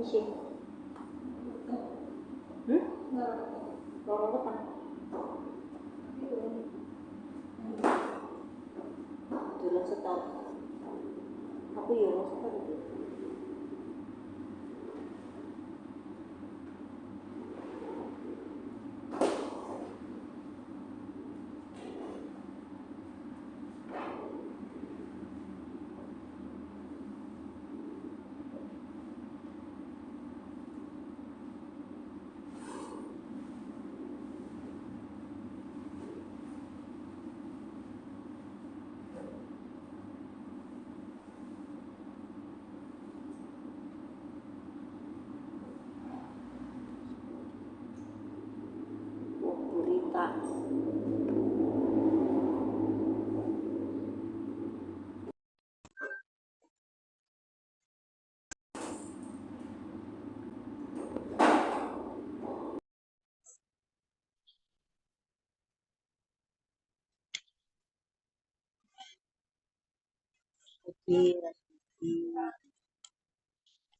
sih. Lorong depan. Turun setor. Aku ya setor itu. Berita.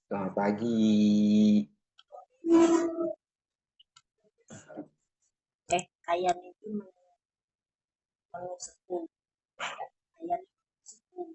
Selamat pagi. Kayan itu menu sepuh. Kayan sepuh.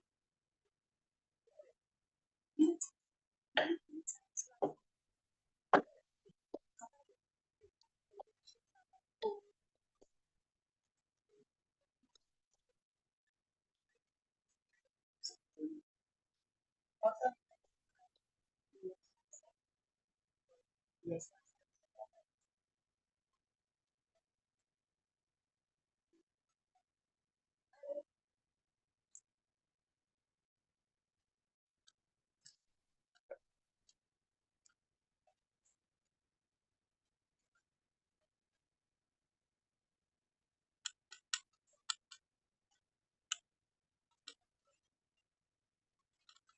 Yes.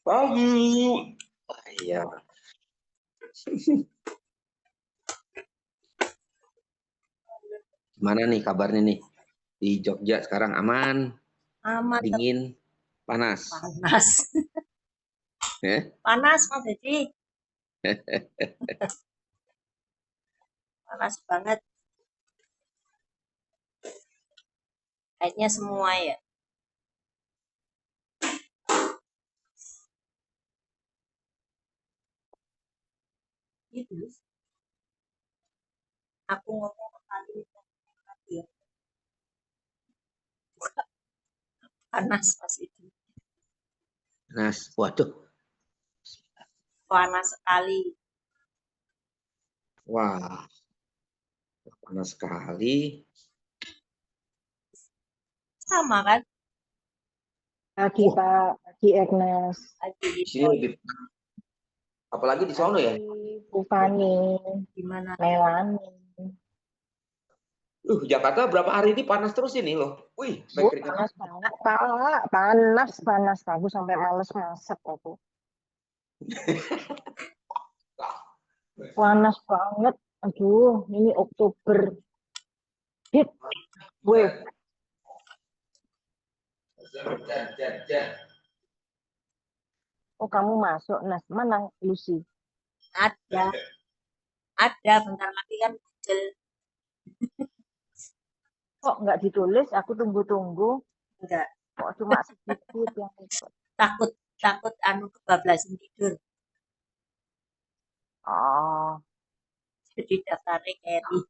Pagi. Iya. Gimana nih kabarnya nih? Di Jogja sekarang aman? Aman. Dingin? Panas? Panas. Panas, Mas Dedi. Panas banget. Kayaknya semua ya. Gitu. Aku ngomong kali ya. Panas pas itu. Panas. Waduh. Panas sekali. Wah. Panas sekali. Sama kan? Pagi Pak, pagi Agnes. Lagi Di sini lebih. Apalagi di sono ya. Bupani, gimana? Melani. Jakarta berapa hari ini panas terus ini loh. Wih, Panas banget Pak, panas. Aku sampai males masak aku. Panas banget. Aduh, ini Oktober. Hit, weh. Oh, kamu masuk, Nas. Mana Lucy? Ada bentar lagi kan muncul. Kok nggak ditulis? Aku tunggu-tunggu. Enggak. Kok cuma sedikit yang ikut. Takut anu kebablasan tidur. Oh, Jadi daftarnya Eri.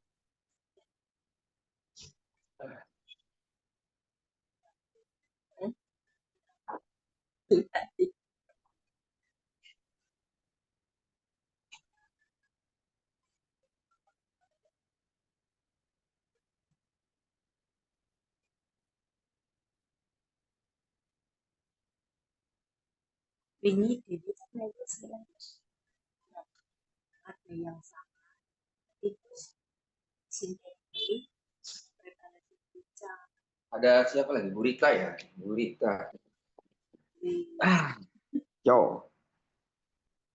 Ini jadi ada yang sama. Itu sini preparasi pizza. Ada siapa lagi? Burita ya? Burita. Yo.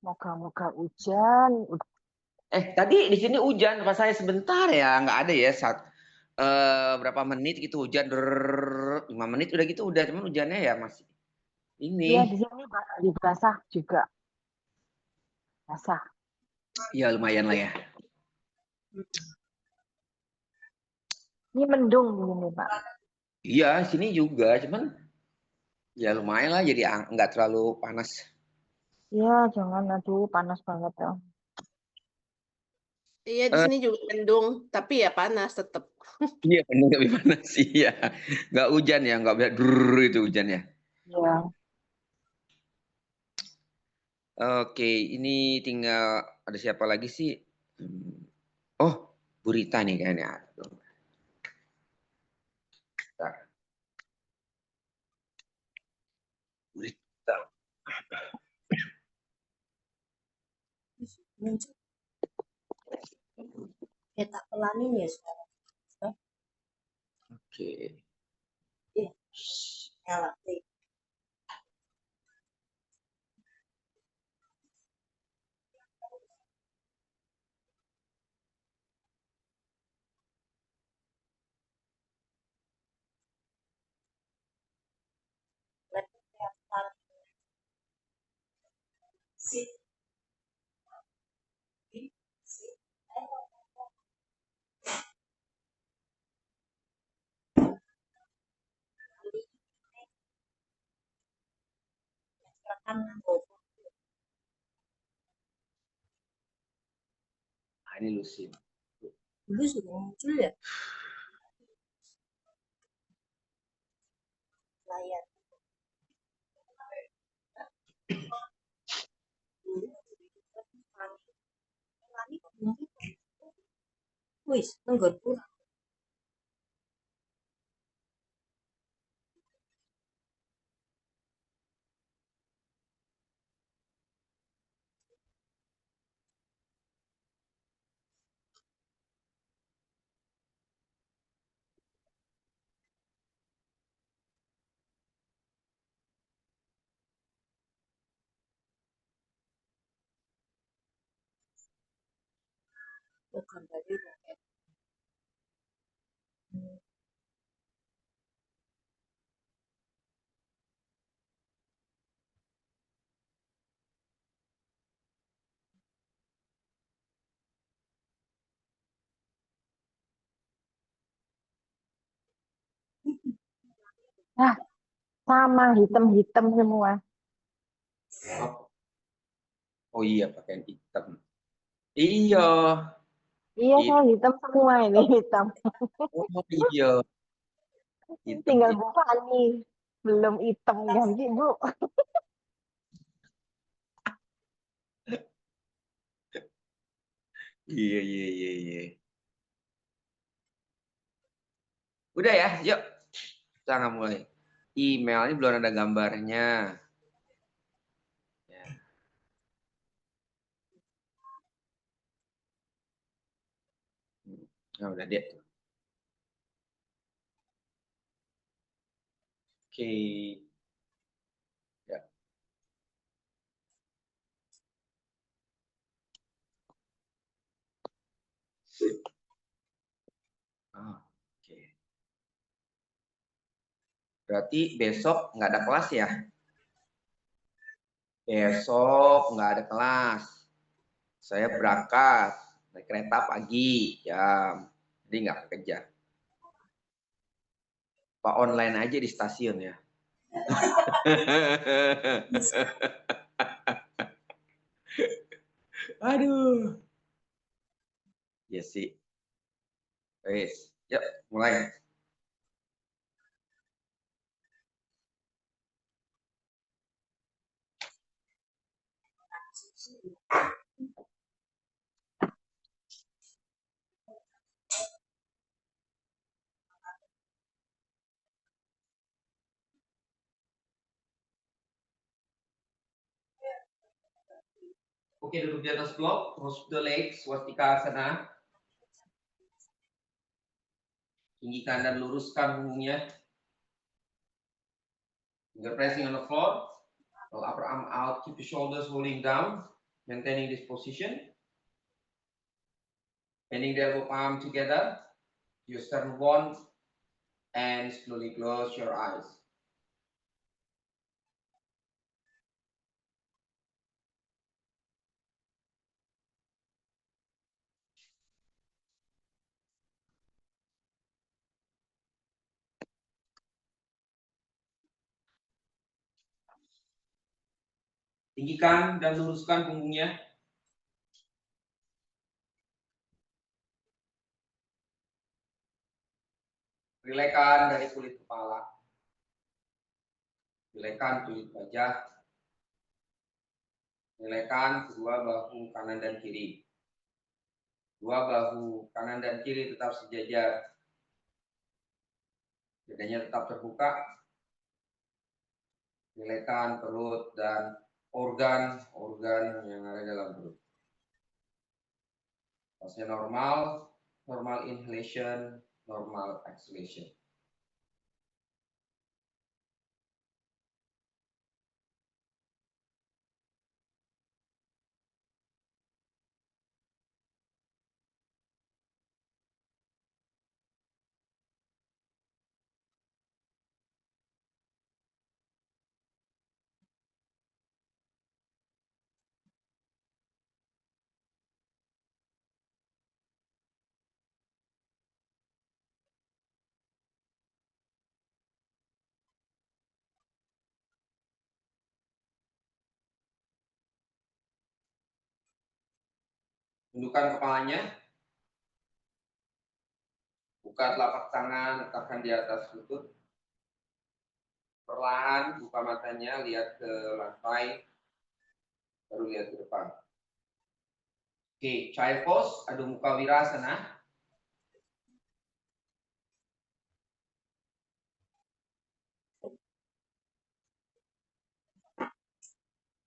moga-moga hujan. Tadi di sini hujan pas saya sebentar ya, nggak ada ya berapa menit gitu hujan, 5 menit udah gitu udah, cuman hujannya ya masih Iya, ini. di sini basah juga. Basah. Ya lumayan lah ya. Ini mendung gini, Pak. Iya, sini juga, cuman ya lumayan lah, jadi nggak terlalu panas. Iya, jangan, aduh, panas banget ya. Iya, di sini juga mendung, tapi ya panas tetap. Iya, mendung lebih panas iya. Nggak hujan ya, nggak bisa drrrr itu hujan ya. Iya. Oke, ini tinggal ada siapa lagi sih? Oh, Bu Rita nih kayaknya. Bentar. Bu Rita. Muncul. Ya tak pelanin ya sekarang. Oke. Iya. Nyala. Ini Lucy. Dulu sudah muncul ya layar. Wis, nenggonku. Bukan tadi udah kayak Nah, sama hitam-hitam semua. Oh iya, pakaian hitam. Iya. Iya, saya hitam semua ini, hitam. Oh iya. Hitam. Tinggal Bu Fani. Belum hitam ganti, Bu. Iya, iya, iya, iya. Udah ya, yuk. Kita nggak mulai. Email ini belum ada gambarnya. Ya. Nah, udah deh. Oke. Ya. Oke. Berarti besok nggak ada kelas ya? Besok nggak ada kelas. Saya berangkat naik kereta pagi jam. Jadi nggak kerja. Pak online aja di stasiun ya. Aduh. Ya sih. Wes, yuk mulai. Oke, duduk di atas blok, cross the legs, swastika asana. Tinggikan dan luruskan punggungnya. Finger pressing on the floor. Roll upper arm out, keep your shoulders rolling down, maintaining this position. Bending the elbow palm together. You start one and slowly close your eyes. Tinggikan dan luruskan punggungnya. Rilekkan dari kulit kepala. Rilekkan kulit wajah. Rilekkan kedua bahu kanan dan kiri. Dua bahu kanan dan kiri tetap sejajar. Dadanya tetap terbuka. Rilekkan perut dan organ-organ yang ada dalam perut. Pasnya normal, normal inhalation, normal exhalation. Tundukkan kepalanya. Buka telapak tangan, letakkan di atas lutut. Perlahan buka matanya, lihat ke lantai, baru lihat ke depan. Oke, child pose, Adho Mukha Virasana.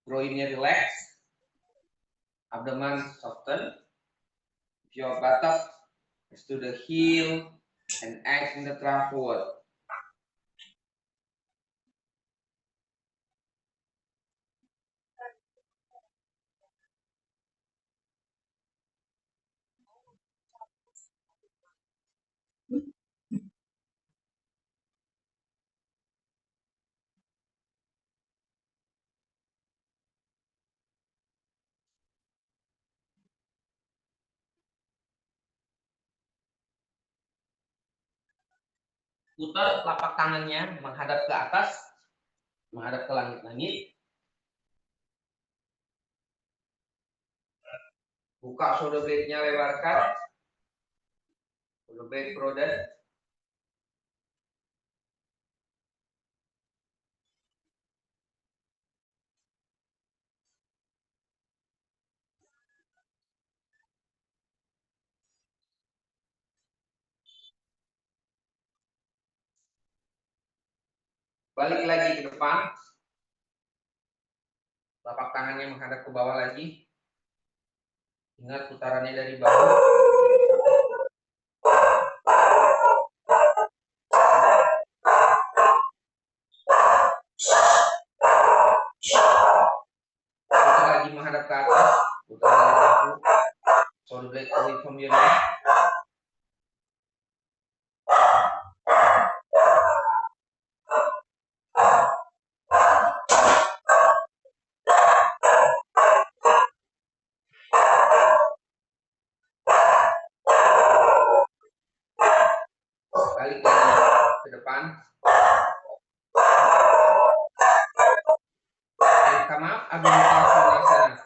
Groinnya relax, abdomen soften. Your buttock is to the heel and action the trunk forward. Putar telapak tangannya menghadap ke atas, menghadap ke langit-langit. Buka shoulder blade-nya, lebarkan. Shoulder blade broaden. Balik lagi ke depan. Telapak tangannya menghadap ke bawah lagi. Ingat putarannya dari bahu. Putar lagi menghadap ke atas. Putar dari bahu. Shoulder blade away from your neck. Balik lagi ke depan. And come up, Adho Mukha Svanasana.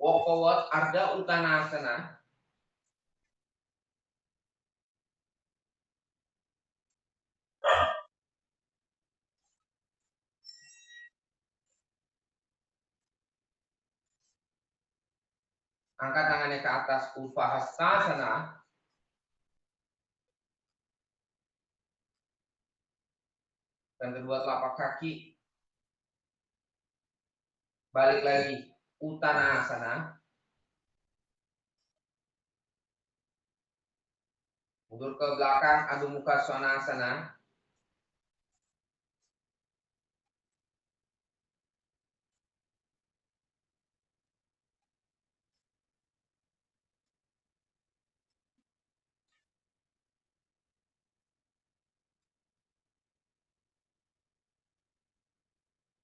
Walk forward, Ardha Uttanasana. Angkat tangannya ke atas, Upahastasana. Dan kedua telapak kaki. Balik lagi, Uttanasana. Mundur ke belakang, Adho Mukha Svanasana.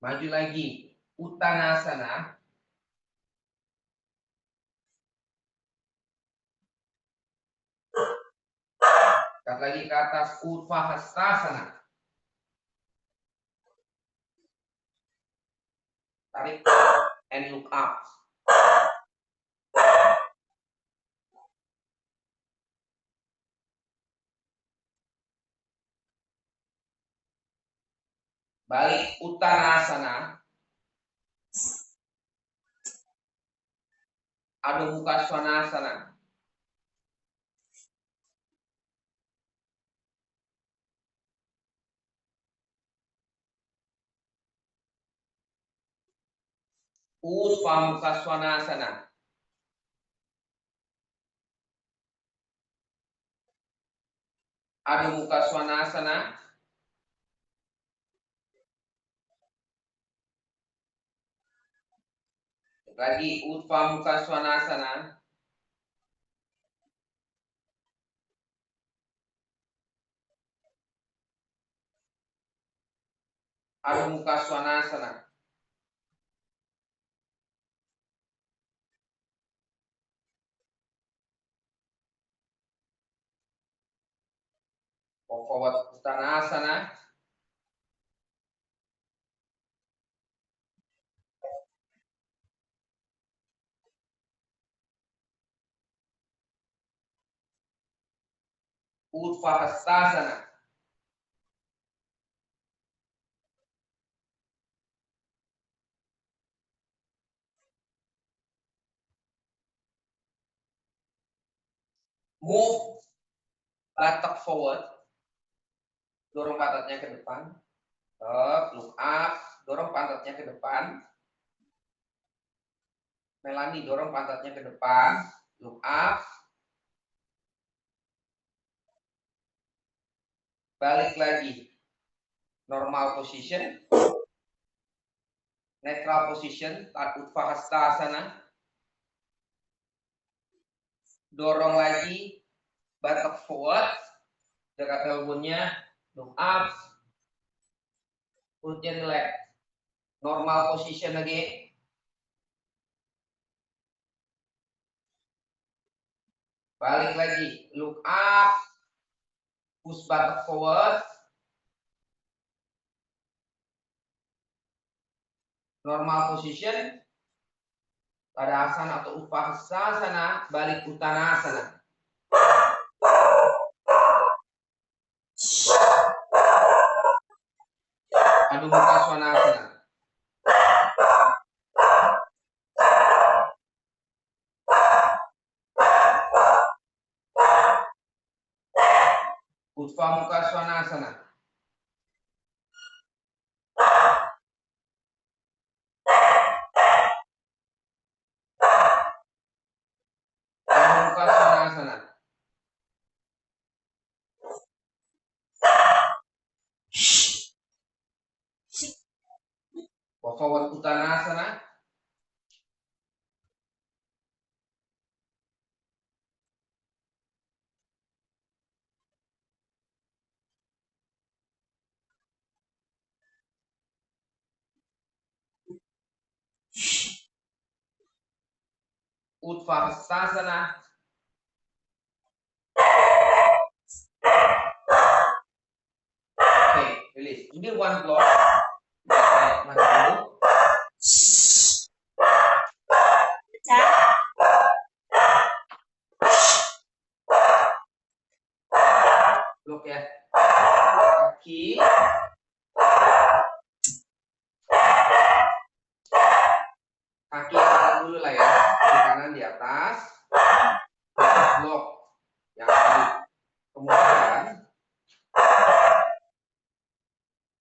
Maju lagi, Uttanasana. Angkat lagi ke atas, Utthahastasana. Tarik and look up. Balik Uttanasana. Adho Mukha Svanasana. Urdhva Mukha Svanasana. Adho Mukha Svanasana. Lagi Urdhva Mukha Svanasana. Adho Mukha Svanasana. Forward Uttanasana. Utthahastasana. Move buttock forward. Dorong pantatnya ke depan. Look up. Dorong pantatnya ke depan. Melanie, dorong pantatnya ke depan. Look up. Balik lagi. Normal position. Netral position. Utthahastasana. Dorong lagi. Buttock forward. Dekat elbow-nya. Look up. Perutnya relax. Normal position lagi. Balik lagi. Look up. Push buttock forward. Normal position. Pada asana atau Utthahastasana, balik Uttanasana. Adho Mukha Svanasana. Urdhva Mukha Svanasana. Adho Mukha Svanasana. Forward Uttanasana. Utthahastasana. Oke, release. Ini one block. Saya maju dulu. Pecah. Blok ya. Kaki. Kaki yang kanan dulu lah ya. Kaki kanan di atas. Blok yang kiri. Kemudian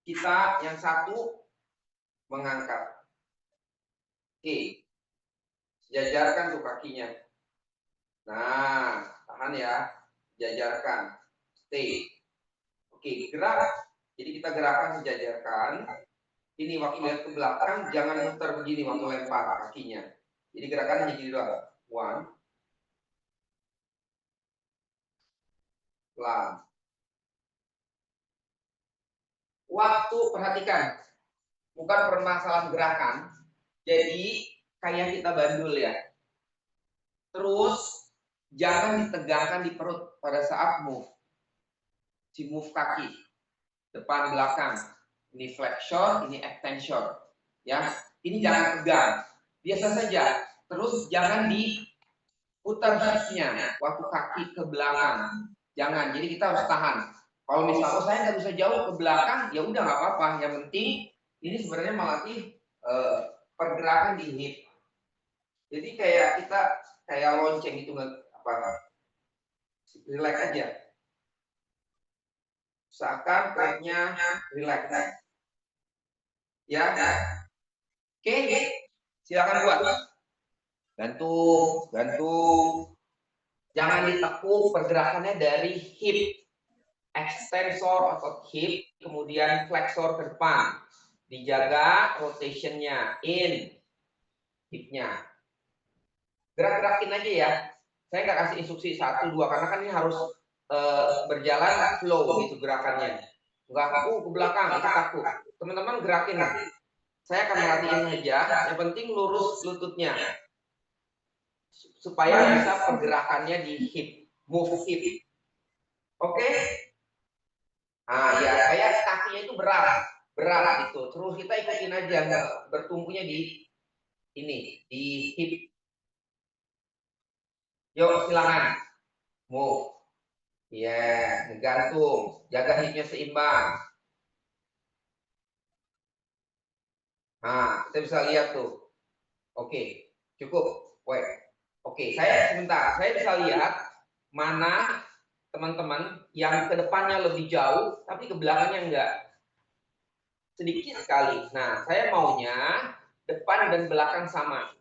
kita yang satu mengangkat. Oke. Jajarkan tuh kakinya. Nah, tahan ya. Jajarkan. T. Oke, gerak. Jadi kita gerakan sejajarkan. Ini waktu lihat ke belakang, jangan muter begini waktu lempar kakinya. Jadi gerakan hanya gini doang. 1. Pelan. Waktu perhatikan, bukan permasalahan gerakan. Jadi kayak kita bandul ya. Terus jangan ditegangkan di perut pada saat move. Si move kaki, depan belakang. Ini flexion, ini extension. Ya, ini jangan tegang. Biasa saja. Terus jangan diputar hipnya waktu kaki ke belakang. Jangan. Jadi kita harus tahan. Kalau misalnya saya nggak bisa jauh ke belakang, ya udah nggak apa-apa. Yang penting ini sebenarnya melatih pergerakan di hip. Jadi kayak kita kayak lonceng itu nggak apa, relax aja. Usahakan kayaknya relax. Ya. Oke, silakan buat. Gantung. Jangan ditekuk pergerakannya dari hip. Extensor otot hip, kemudian flexor ke depan. Dijaga rotationnya, in hipnya. Gerak-gerakin aja ya. Saya nggak kasih instruksi 1, 2 karena kan ini harus berjalan flow gitu gerakannya. Nggak kaku ke belakang, itu kaku. Teman-teman gerakin. Saya akan merhatiin aja. Yang penting lurus lututnya supaya bisa pergerakannya di hip, move hip. Oke? Nah, ya kayak kakinya itu berat gitu. Terus kita ikutin aja, bertumpunya di ini, di hip. Yuk silakan, move. Ya, gantung, jaga hipnya seimbang. Nah, kita bisa lihat tuh. Oke, cukup. Wait. Oke, saya sebentar. Saya bisa lihat mana teman-teman yang ke depannya lebih jauh, tapi ke belakangnya enggak. Sedikit sekali. Nah, saya maunya depan dan belakang sama.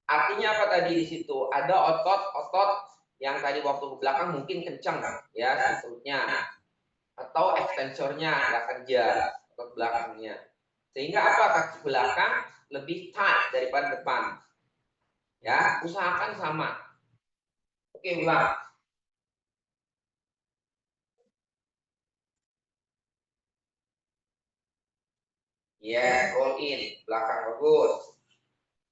Artinya apa tadi di situ? Ada otot-otot yang tadi waktu ke belakang mungkin kencang, ya, sebetulnya. Atau ekstensornya nggak kerja, otot belakangnya. Sehingga apa? Kaki belakang lebih tight daripada depan. Ya, usahakan sama. Oke, ulang. Ya, roll in, belakang bagus.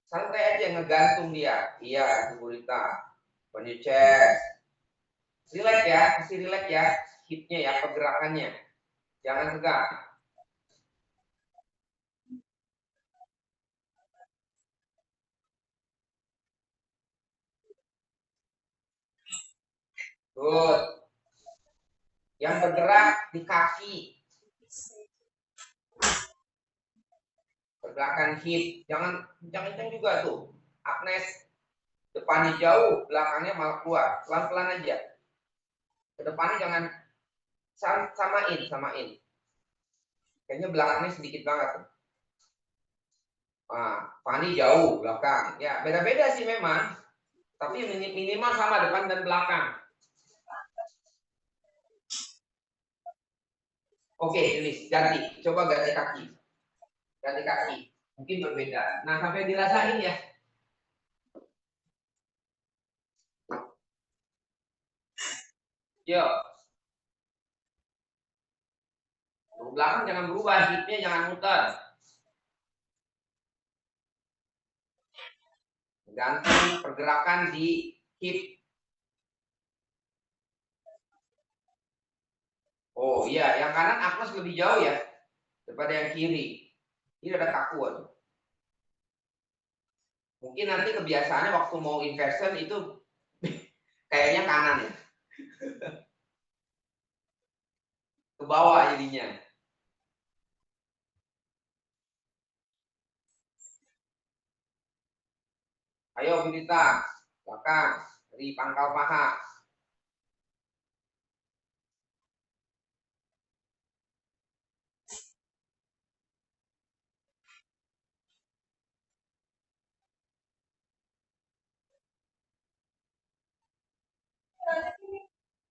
Santai aja ngegantung dia. Iya, Bu Gurita. On your chest. Relax ya, kasih relax ya. Hipnya ya, pergerakannya. Jangan tegang. Good. Yang bergerak di kaki. Pergerakan hip. Jangan kencang juga tuh. Agnes, depannya jauh, belakangnya malah keluar. Pelan-pelan aja. Ke depannya jangan samain. Kayaknya belakangnya sedikit banget. Nah, Fani jauh belakang. Ya, beda-beda sih memang. Tapi minimal sama depan dan belakang. Oke, Lilis, ganti. Coba ganti kaki. Ganti kaki. Mungkin berbeda. Nah, sampai dirasain ya. Yuk. Ke belakang jangan berubah, hipnya jangan muter. Ganti pergerakan di hip. Oh iya, yang kanan Agnes lebih jauh ya daripada yang kiri. Ini ada kakuan. Mungkin nanti kebiasaannya waktu mau inversion itu kayaknya kanan ya. Ke bawah jadinya. Ayo Binita, belakang dari pangkal paha.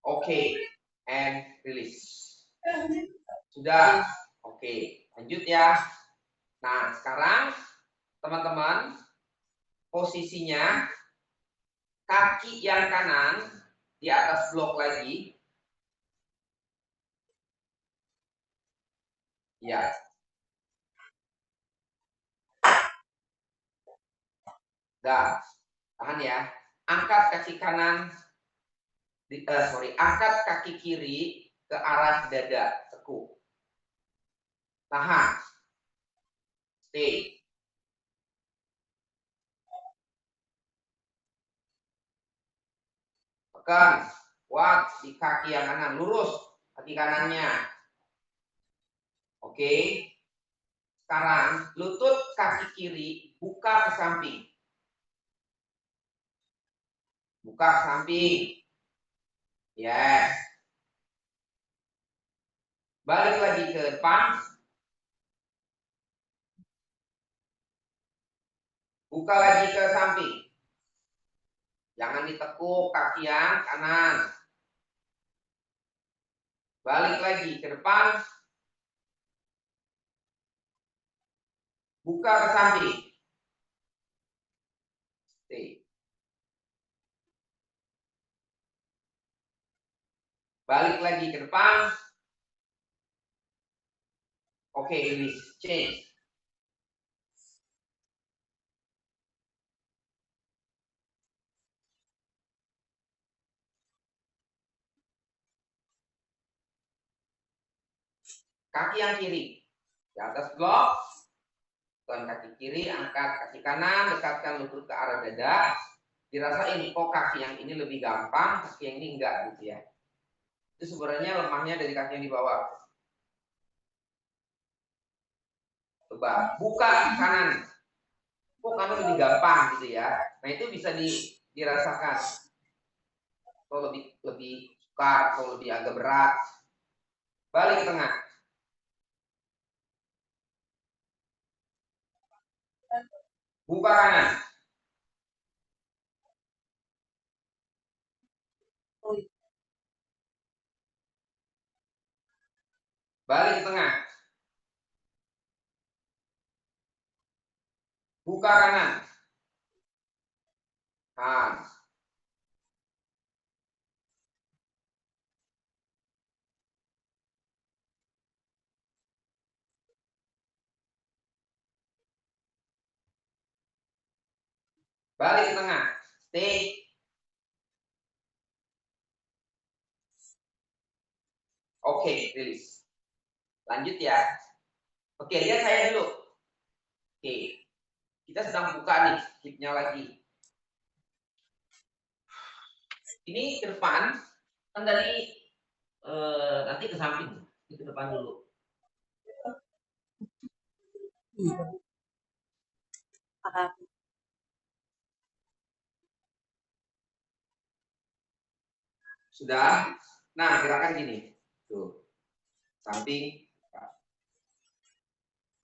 Oke, and release. Sudah? Oke, lanjut ya. Nah, sekarang teman-teman posisinya kaki yang kanan di atas blok lagi. Ya. Dah, tahan ya. Angkat kaki kanan, angkat kaki kiri ke arah dada, tekuk. Tahan. Stay. Tekan. Kuat di kaki yang kanan, lurus kaki kanannya. Oke. Sekarang lutut kaki kiri buka ke samping. Buka ke samping. Yes. Balik lagi ke depan. Buka lagi ke samping. Jangan ditekuk kaki yang kanan. Balik lagi ke depan. Buka ke samping. Stay. Balik lagi ke depan. Oke, release. Change. Kaki yang kiri. Di atas blok. Tekan kaki kiri, angkat kaki kanan, dekatkan lutut ke arah dada. Dirasain kok kaki yang ini lebih gampang, kaki yang ini enggak gitu ya. Itu sebenarnya lemahnya dari kaki yang di bawah. Coba buka kanan. Kok kanan lebih gampang gitu ya. Nah, itu bisa dirasakan. Atau lebih sukar atau lebih agak berat. Balik ke tengah. Buka kanan. Balik ke tengah. Buka kanan. Nah. Balik ke tengah. Stay. Oke, release. Lanjut ya. Oke, lihat saya dulu. Oke. Kita sedang buka nih hipnya lagi. Ini ke depan. Kan tadi nanti ke samping. Ini ke depan dulu. Sudah. Nah, gerakan gini. Tuh. Samping.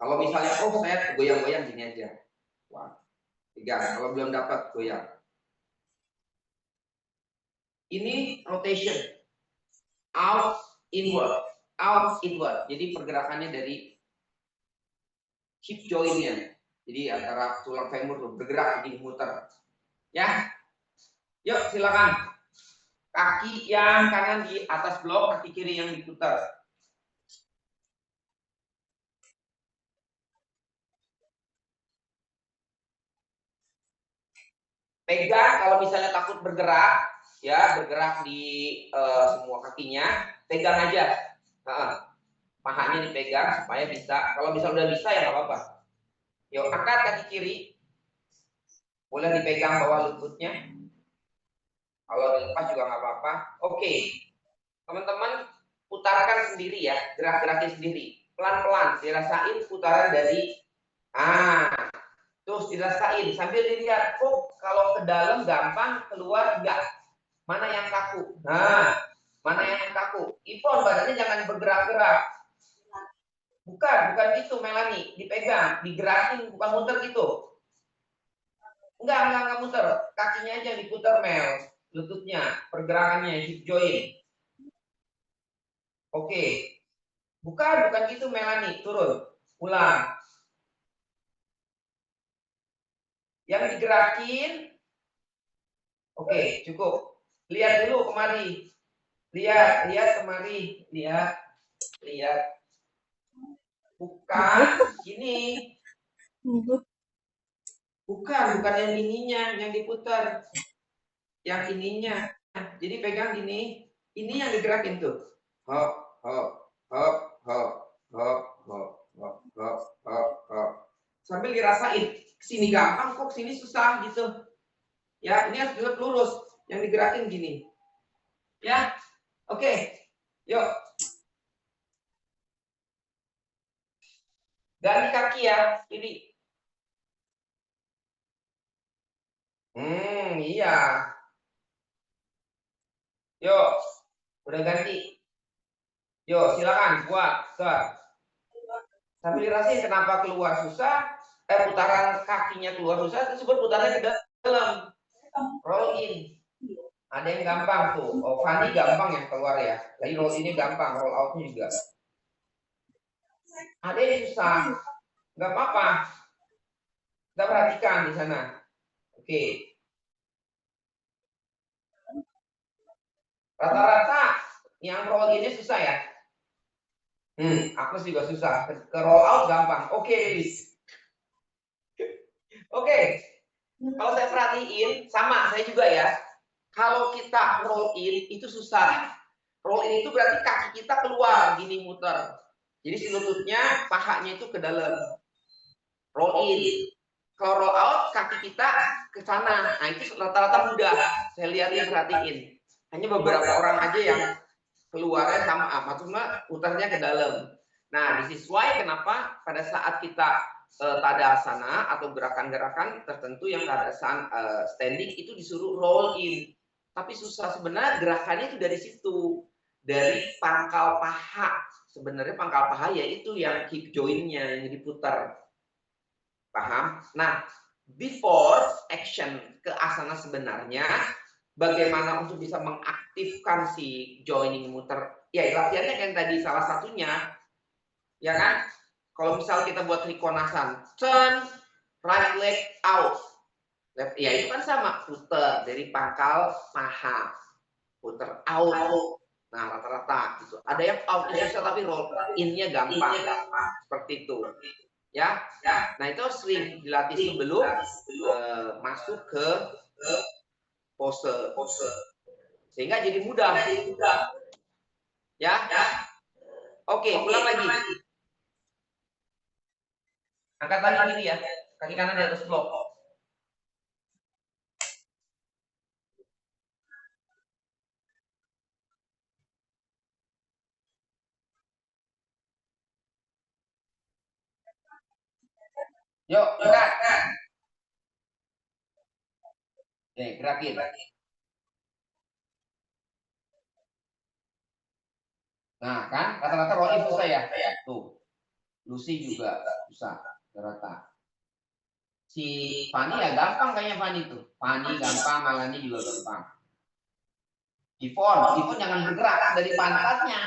Kalau misalnya, oh saya goyang-goyang gini aja. 1, 3. Kalau belum dapat, goyang. Ini rotation. Out, inward. Out, inward. Jadi pergerakannya dari hip joint-nya. Jadi antara tulang femur bergerak begini muter. Ya. Yuk, silakan. Kaki yang kanan di atas blok, kaki kiri yang diputar. Pegang kalau misalnya takut bergerak, ya bergerak di semua kakinya, pegang aja. Pahanya dipegang supaya bisa. Kalau misalnya udah bisa ya nggak apa-apa. Yuk, angkat kaki kiri. Boleh dipegang bawah lututnya. Kalau dilepas juga nggak apa-apa. Oke, teman-teman putarkan sendiri ya, gerak-gerakin sendiri. Pelan-pelan, dirasain putaran dari terus dirasain sambil dilihat, oh kalau ke dalam gampang, keluar enggak. Mana yang kaku? Nah, mana yang kaku? Ipon badannya jangan bergerak-gerak. Bukan gitu Melanie, dipegang, digerakin, bukan muter gitu. Enggak muter. Kakinya aja diputar Mel, lututnya, pergerakannya hip joint. Oke. Bukan gitu Melani. Turun. Ulang. Yang digerakin. Oke, cukup. Lihat dulu kemari. Lihat kemari. Lihat. Bukan gini. Bukan yang ininya yang diputar. Yang ininya. Jadi pegang gini. Ini yang digerakin tuh. Hop, hop, hop, hop, hop, hop, hop, hop, hop, hop. Sambil dirasain. Sini gampang kok, sini susah gitu. Ya, ini harus dilihat lurus. Yang digerakin gini. Ya, oke. Yuk. Ganti kaki ya, ini. Iya. Yuk, udah ganti. Yuk, silakan buat. Sambil dirasain kenapa keluar susah, putaran kakinya keluar susah, tersebut putarannya ke dalam. Roll in. Ada yang gampang tuh. Oh, Fanny gampang yang keluar ya. Lagi roll ini gampang, roll outnya juga. Ada yang susah. Nggak apa-apa. Kita perhatikan di sana. Oke. Rata-rata yang roll ini susah ya. Aku juga susah. Ke roll out gampang. Oke, Lilis. Oke. Kalau saya perhatiin, sama saya juga ya. Kalau kita roll in itu susah. Roll in itu berarti kaki kita keluar gini muter. Jadi si lututnya, pahanya itu ke dalam. Roll in. Kalau roll out kaki kita ke sana. Nah itu rata-rata mudah. Saya lihatin perhatiin. Hanya beberapa orang aja yang keluarnya sama maksudnya putarnya ke dalam. Nah, this is why kenapa pada saat kita tadasana atau gerakan-gerakan tertentu yang tadasana standing itu disuruh roll in. Tapi susah sebenarnya gerakannya itu dari situ. Dari pangkal paha. Sebenarnya pangkal paha yaitu yang hip joint-nya yang diputar. Paham? Nah, before action ke asana sebenarnya bagaimana untuk bisa mengaktifkan si joining muter. Ya, latihannya kan tadi salah satunya. Ya kan? Kalau misal kita buat Trikonasana, turn right leg out. Ya itu kan sama, puter dari pangkal paha. Puter out. Nah, rata-rata gitu. Ada yang out susah tapi roll in-nya gampang. Seperti itu. Ya. Nah, itu sering dilatih sebelum masuk ke pose. Sehingga jadi mudah. Ya. Oke, ulang lagi. Angkat lagi kiri ya. Kaki kanan di atas blok. Yuk, gerak. Nih, gerakin. Nah, kan rata-rata roll in susah ya. Tuh. Lucy juga susah. Rata. Si Fanny ya gampang kayaknya Fanny tuh. Fanny gampang, Melanie juga gampang. Ivon jangan bergerak dari pantatnya.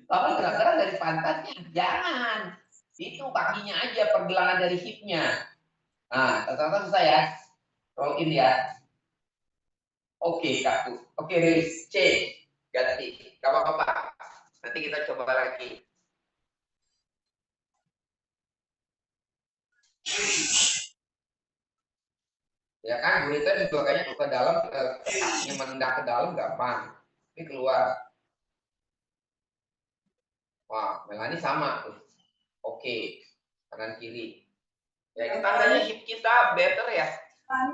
Kamu gerak-gerak dari pantatnya. Jangan. Itu kakinya aja, pergelangan dari hipnya. Nah, rata-rata susah ya. Roll in ya. Oke, Kak. Oke, release. C. Ganti. Gak apa-apa. Nanti kita coba lagi. Ya kan, gurita juga kayaknya ke dalam, kakinya menendang ke dalam gampang. Ini keluar. Wah, Melani sama tuh. Oke, kanan kiri. Ya, itu tandanya hip kita better ya.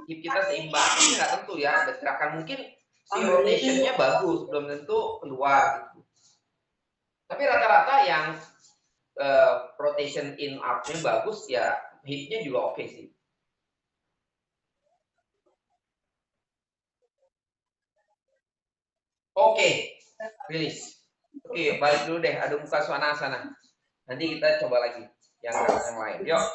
Hip kita seimbang. Ini nggak tentu ya. Ada gerakan mungkin si rotationnya bagus, belum tentu keluar. Gitu. Tapi rata-rata yang rotation in out-nya bagus ya, hipnya juga oke sih. Oke, rilis. Oke, balik dulu deh. Ada muka Swanasana. Nanti kita coba lagi yang lain. Yuk.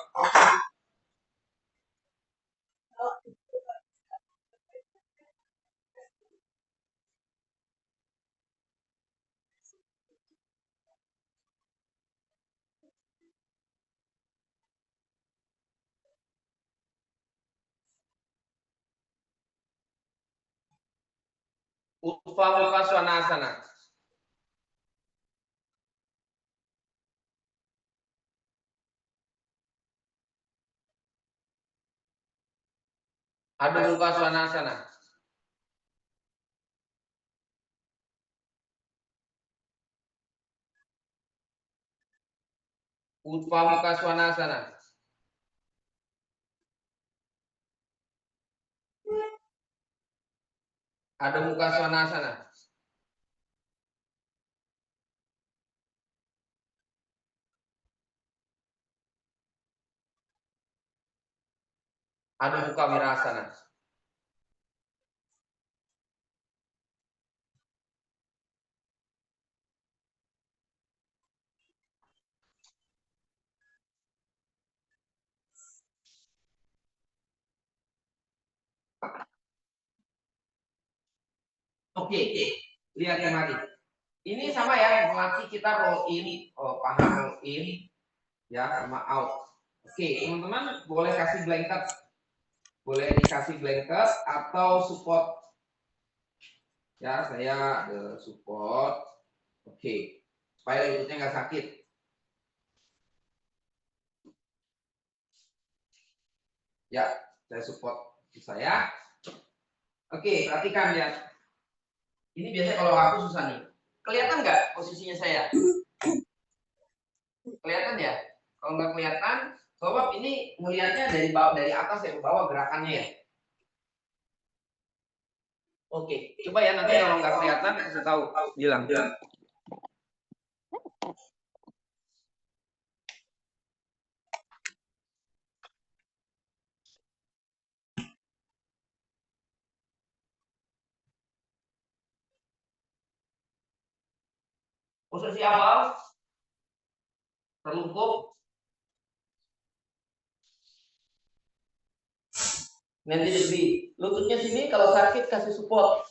Urdhva Mukha Svanasana. Adho Mukha Svanasana. Urdhva Mukha Svanasana. Adho Mukha Svanasana. Adho Mukha Virasana. Oke, lihat kemari. Ini sama ya, melatih kita roll in, paham roll in, ya sama out. Oke, teman-teman boleh kasih blanket, boleh dikasih blanket atau support. Ya, saya support. Oke, supaya lututnya nggak sakit. Ya, saya support saya. Oke, perhatikan ya. Ini biasanya kalau aku susah nih. Kelihatan nggak posisinya saya? Kelihatan ya? Kalau nggak kelihatan, sobat ini ngelihatnya dari bawah, dari atas ya ke bawah gerakannya ya. Oke, coba ya nanti kalau nggak kelihatan kasih tahu, bilang. Posisi awal terlungkup. Nanti lebih lututnya sini kalau sakit kasih support.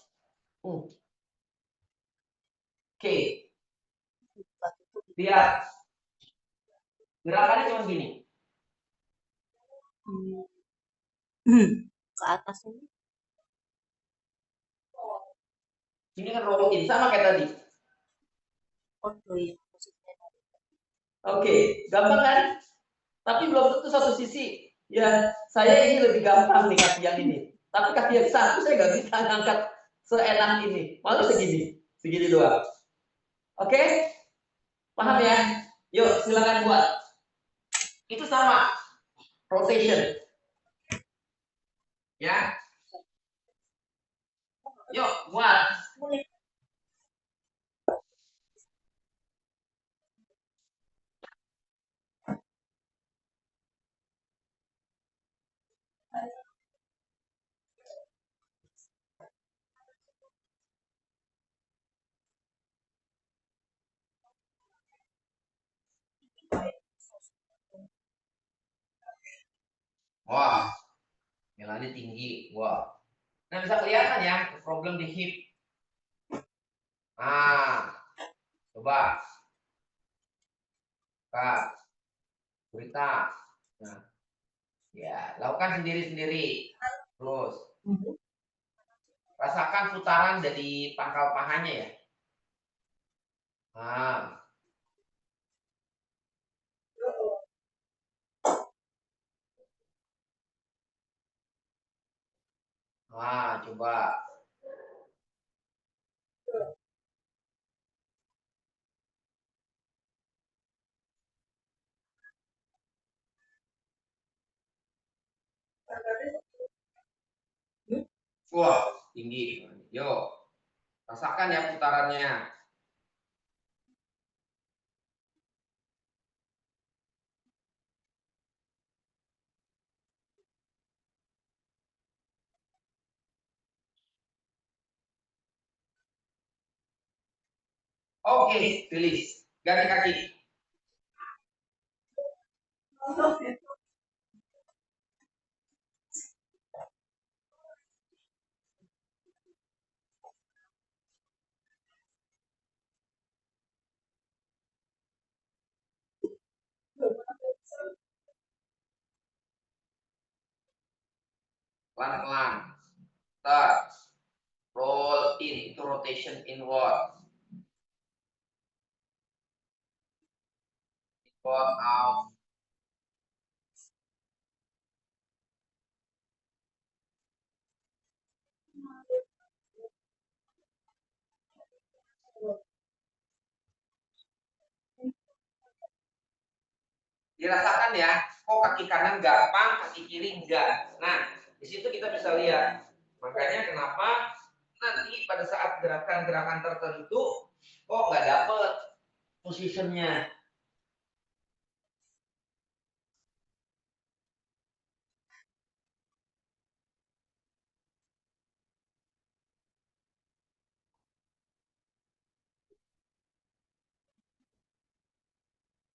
Oke. Lihat. Gerakannya cuma gini. Ke atas ini. Ini kan rolling sama kayak tadi. Oh iya. Oke, gampang kan? Tapi belum tentu satu sisi. Ya, saya ini lebih gampang nih kaki yang ini. Tapi kaki yang satu saya nggak bisa ngangkat seenak ini. Malah segini, segini doang. Oke? Paham ya? Yuk, silakan buat. Itu sama. Rotation. Ya. Yuk, buat. Wah, Melani tinggi. Wah. Nah, bisa kelihatan ya problem di hip. Nah, coba. Kak, berita. Nah, ya, lakukan sendiri-sendiri. Terus, rasakan putaran dari pangkal pahanya ya. Nah, coba. Wah, tinggi. Yuk, rasakan ya putarannya. Oke, rilis. Ganti kaki. Pelan-pelan. Start. Roll. in, itu rotation inward. Inward out. Dirasakan ya, kok kaki kanan gampang, kaki kiri enggak. Nah, di situ kita bisa lihat. Makanya kenapa nanti pada saat gerakan-gerakan tertentu kok nggak dapet posisinya.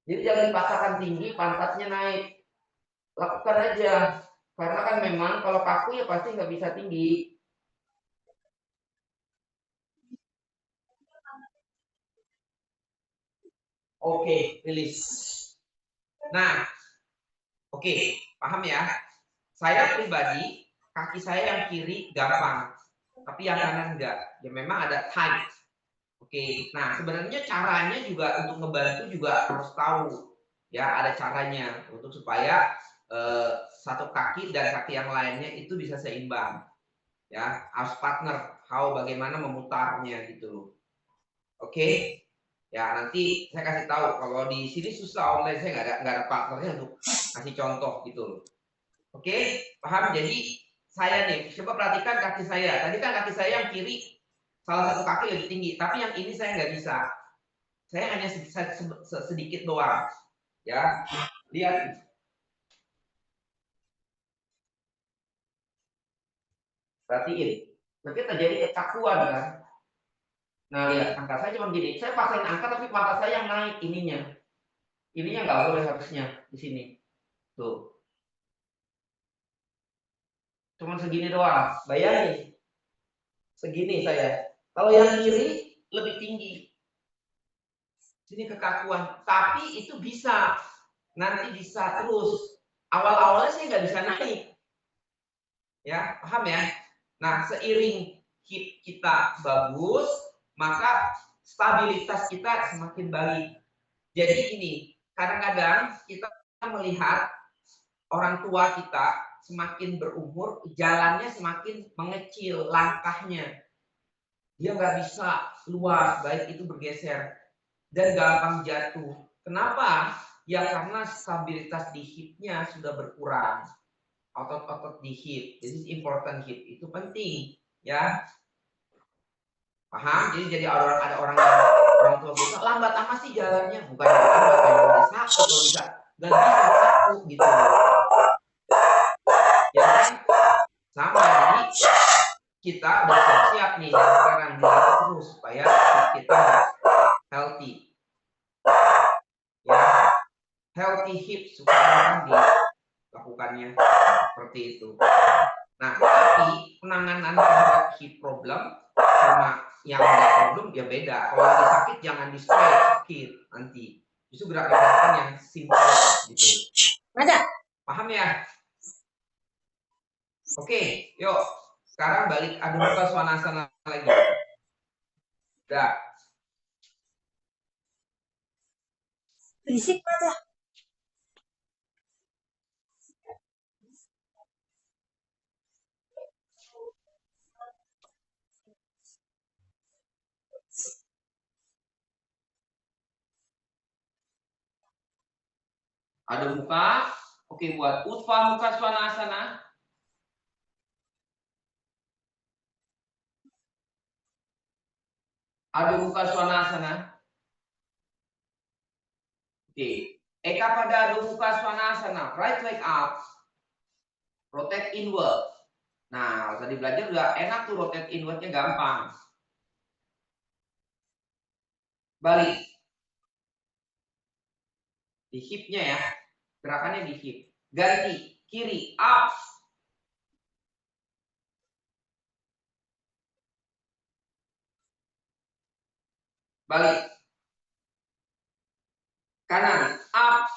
Jadi jangan dipaksakan tinggi, pantatnya naik. Lakukan aja. Karena kan memang kalau kaku ya pasti nggak bisa tinggi. Oke, rilis. Nah, oke, paham ya? Saya pribadi, kaki saya yang kiri gampang. Tapi yang kanan enggak. Ya memang ada tight. Oke, nah sebenarnya caranya juga untuk ngebantu juga harus tahu. Ya, ada caranya untuk supaya satu kaki dan kaki yang lainnya itu bisa seimbang. Ya, harus partner, bagaimana memutarnya gitu. Oke. Ya, nanti saya kasih tahu kalau di sini susah online, saya nggak ada partnernya untuk kasih contoh gitu. Oke, paham? Jadi saya nih, coba perhatikan kaki saya. Tadi kan kaki saya yang kiri salah satu kaki lebih tinggi, tapi yang ini saya nggak bisa. Saya hanya sedikit doang. Ya, lihat. Perhatiin. Nanti terjadi kekakuan kan. Nah, lihat, angka saya cuma gini. Saya paksain angka tapi mata saya yang naik ininya. Ininya nggak boleh harusnya di sini. Tuh. Cuma segini doang. Bayangin. Segini saya. Kalau yang kiri lebih tinggi. Sini kekakuan. Tapi itu bisa. Nanti bisa terus. Awal-awalnya saya nggak bisa naik. Ya, paham ya? Nah, seiring hip kita bagus, maka stabilitas kita semakin baik. Jadi ini, kadang-kadang kita melihat orang tua kita semakin berumur, jalannya semakin mengecil, langkahnya. Dia nggak bisa luas, baik itu bergeser. Dan gampang jatuh. Kenapa? Ya karena stabilitas di hipnya sudah berkurang. Otot-otot di hip, this is important hip, itu penting. Ya, paham? Jadi ada orang tua bilang lambat amat sih jalannya, bukan lambat, kayak udah sakit kalau bisa, nggak bisa kaku gitu. Ya kan? Sama, jadi kita udah siap-siap nih sekarang dilatih terus supaya kita healthy. Ya, healthy hip supaya dilakukannya seperti itu. Nah, tapi penanganan terhadap hip problem sama yang nggak problem ya beda. Kalau lagi sakit jangan di straight sakit nanti. Justru gerakan-gerakan yang simple gitu. Ada. Paham ya? Oke, yuk. Sekarang balik adu muka swanasana lagi. Udah. Berisik aja. Adu muka. Oke, buat Utva muka swanasana. Adu muka swanasana. Oke. Eka pada adu muka swanasana. Right leg up. Rotate inward. Nah, tadi belajar udah enak tuh rotate inwardnya gampang. Balik. Di hipnya ya. Gerakannya di hip. Ganti. Kiri. Up. Balik. Kanan. Up.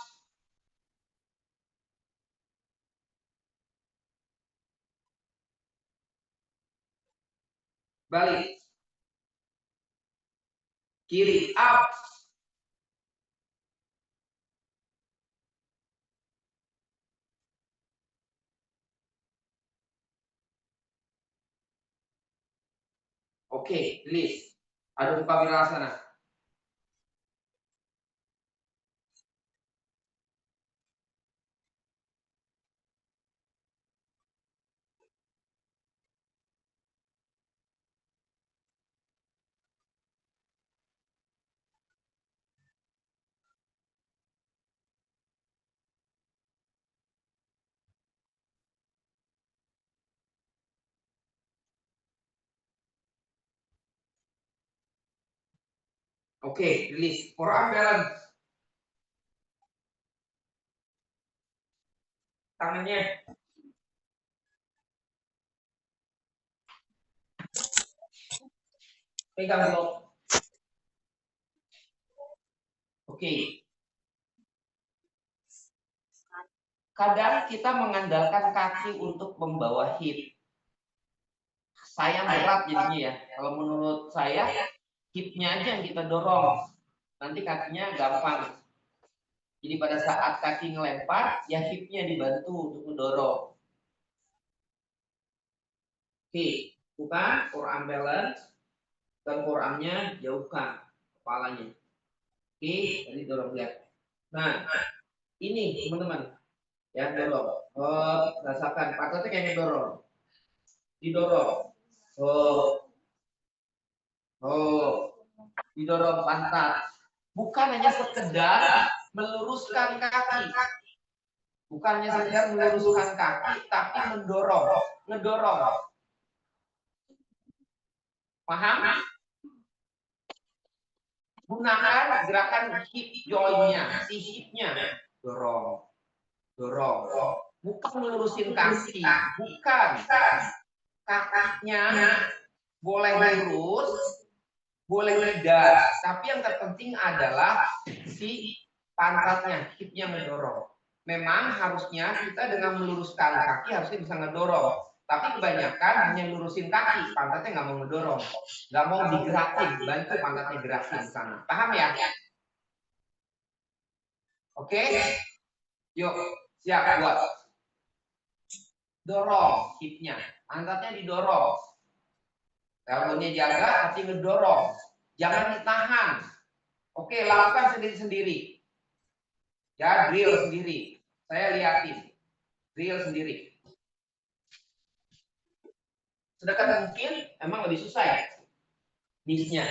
Balik. Kiri, up. Oke, release. Ada buka Wirasana. Oke, release. Forearm balance. Tangannya. Pegang blok. Oke. Kadang kita mengandalkan kaki untuk membawa hip. Saya berat jadinya ya. Kalau menurut saya, hipnya aja yang kita dorong. Nanti kakinya gampang. Jadi pada saat kaki ngelempar, ya hipnya dibantu untuk mendorong. Oke, bukan forearm balance. Dan forearmnya jauhkan kepalanya. Oke, tadi dorong lihat. Nah, ini teman-teman. Ya, dorong. Rasakan. Patutnya kayak dorong. Didorong. Didorong pantat. Bukan hanya sekedar meluruskan kaki. Bukan hanya sekedar meluruskan kaki, tapi mendorong. Ngedorong. Paham? Gunakan gerakan hip joint-nya, si hip-nya. Dorong. Dorong. Bukan melurusin kaki. Bukan. Kakinya boleh lurus, boleh tidak. Tapi yang terpenting adalah si pantatnya, hipnya mendorong. Memang harusnya kita dengan meluruskan kaki harusnya bisa ngedorong. Tapi kebanyakan hanya lurusin kaki, pantatnya nggak mau ngedorong. Nggak mau digerakin, bantu pantatnya gerakin ke sana. Paham ya? Oke? Yuk, siap buat. Dorong hipnya, pantatnya didorong. Elbownya jaga, tapi ngedorong. Jangan ditahan. Oke, lakukan sendiri-sendiri. Ya, drill sendiri. Saya liatin. Drill sendiri. Sedekat mungkin, emang lebih susah ya. Knees-nya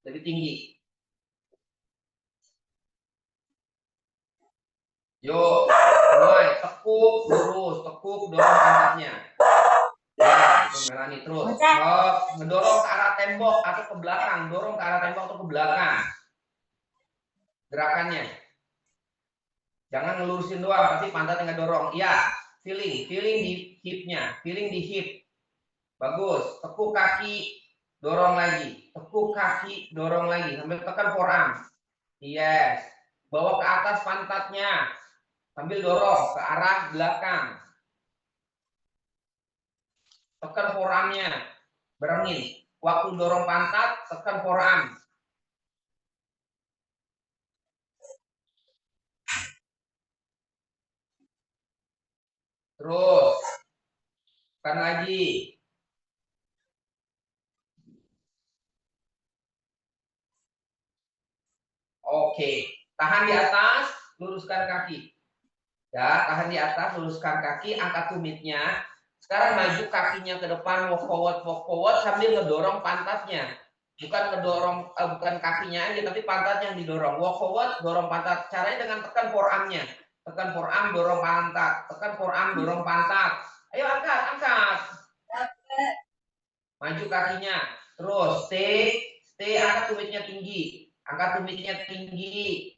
lebih tinggi. Yuk, mulai. Tekuk, lurus. Tekuk, dorong pantatnya. Ya, itu Melani terus. Ngedorong ke arah tembok atau ke belakang. Dorong ke arah tembok atau ke belakang. Gerakannya. Jangan ngelurusin doang, tapi pantatnya ngedorong. Iya, feeling di hipnya. Feeling di hip. Bagus. Tekuk kaki, dorong lagi. Tekuk kaki, dorong lagi. Sambil tekan forearm. Yes. Bawa ke atas pantatnya. Sambil dorong ke arah belakang. Tekan forearmnya. Berengin. Waktu dorong pantat, tekan forearm. Terus. Tekan lagi. Oke. Tahan di atas, luruskan kaki. Ya, tahan di atas, luruskan kaki, angkat tumitnya. Sekarang maju kakinya ke depan, walk forward sambil ngedorong pantatnya. Bukan ngedorong, bukan kakinya aja, tapi pantatnya yang didorong. Walk forward, dorong pantat. Caranya dengan tekan forearmnya. Tekan forearm, dorong pantat. Tekan forearm, dorong pantat. Ayo angkat. Maju kakinya. Terus, stay, angkat tumitnya tinggi. Angkat tumitnya tinggi.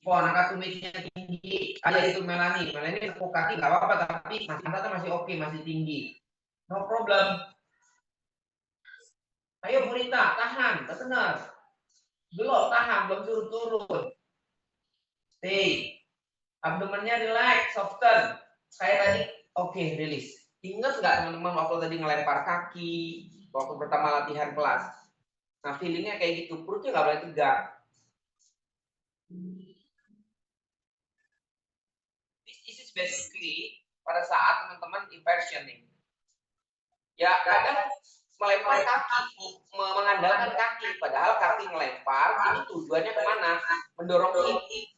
Angkat tumitnya tinggi. Ayo itu Melani tekuk kaki nggak apa-apa, tapi pantatnya masih oke, masih tinggi. No problem. Ayo Purita, tahan, benar. Belum tahan, belum turun. Stay. Abdomennya relax, soften. Saya tadi oke, release. Ingat nggak teman-teman waktu tadi ngelempar kaki, waktu pertama latihan kelas? Nah, feelingnya kayak gitu, perutnya nggak boleh tegang. This is basically pada saat teman-teman inversioning. Ya, kadang melempar kaki, mengandalkan kaki, padahal kaki melempar, itu tujuannya kemana? Mendorong hip.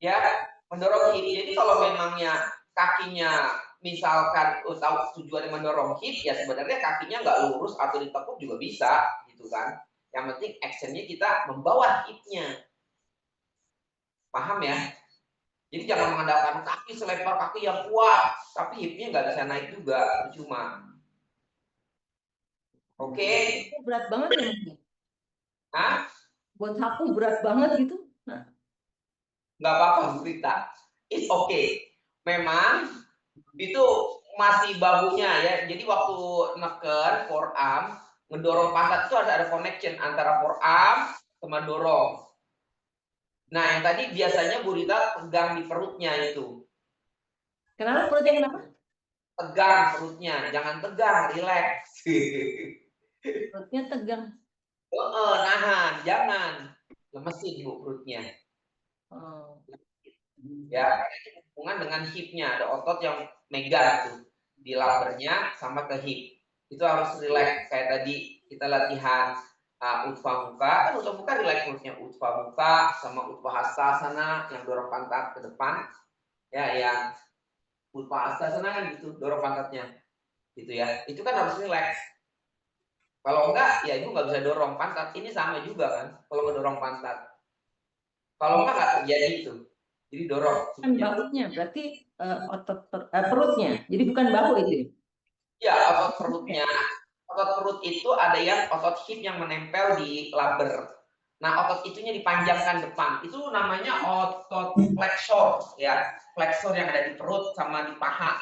Ya, mendorong hip. Jadi kalau memangnya kakinya misalkan tujuannya mendorong hip, ya sebenarnya kakinya nggak lurus atau ditekuk juga bisa, gitu kan. Yang penting actionnya kita membawa hipnya. Paham ya? Jadi jangan mengandalkan kaki selempar kaki yang kuat, tapi hipnya nggak bisa naik juga, cuma. Oke? Berat banget ya Mas? Hah? Buat aku berat banget gitu. Nah, Nggak apa-apa, Bu Rita. It's okay. Memang itu masih bahunya ya. Jadi waktu neken forearm, ngedorong pantat itu ada connection antara forearm sama dorong. Nah, yang tadi biasanya Bu Rita tegang di perutnya itu. kenapa perutnya kenapa? Tegang perutnya, jangan tegang, relax. Perutnya tegang. Nahan, jangan. Lemesin Bu perutnya. Oh. Ya, karena itu hubungan dengan hipnya, ada otot yang megang tuh di lumbarnya sama ke hip. Itu harus relax kayak tadi kita latihan utva muka, kan utva muka relax perutnya, utva muka sama utva hastasana yang dorong pantat ke depan. Ya, yang utva hastasana kan gitu, dorong pantatnya. Gitu ya. Itu kan harus relax. Kalau enggak, ya ibu nggak bisa dorong pantat. Ini sama juga kan, kalau ngedorong pantat. Kalau enggak nggak terjadi itu. Jadi dorong. Kan bahunya, berarti otot perutnya. Jadi bukan bahu itu. Ya, otot perutnya. Otot perut itu ada yang otot hip yang menempel di lumbar. Nah, otot itunya dipanjangkan depan. Itu namanya otot flexor, ya. Flexor yang ada di perut sama di paha.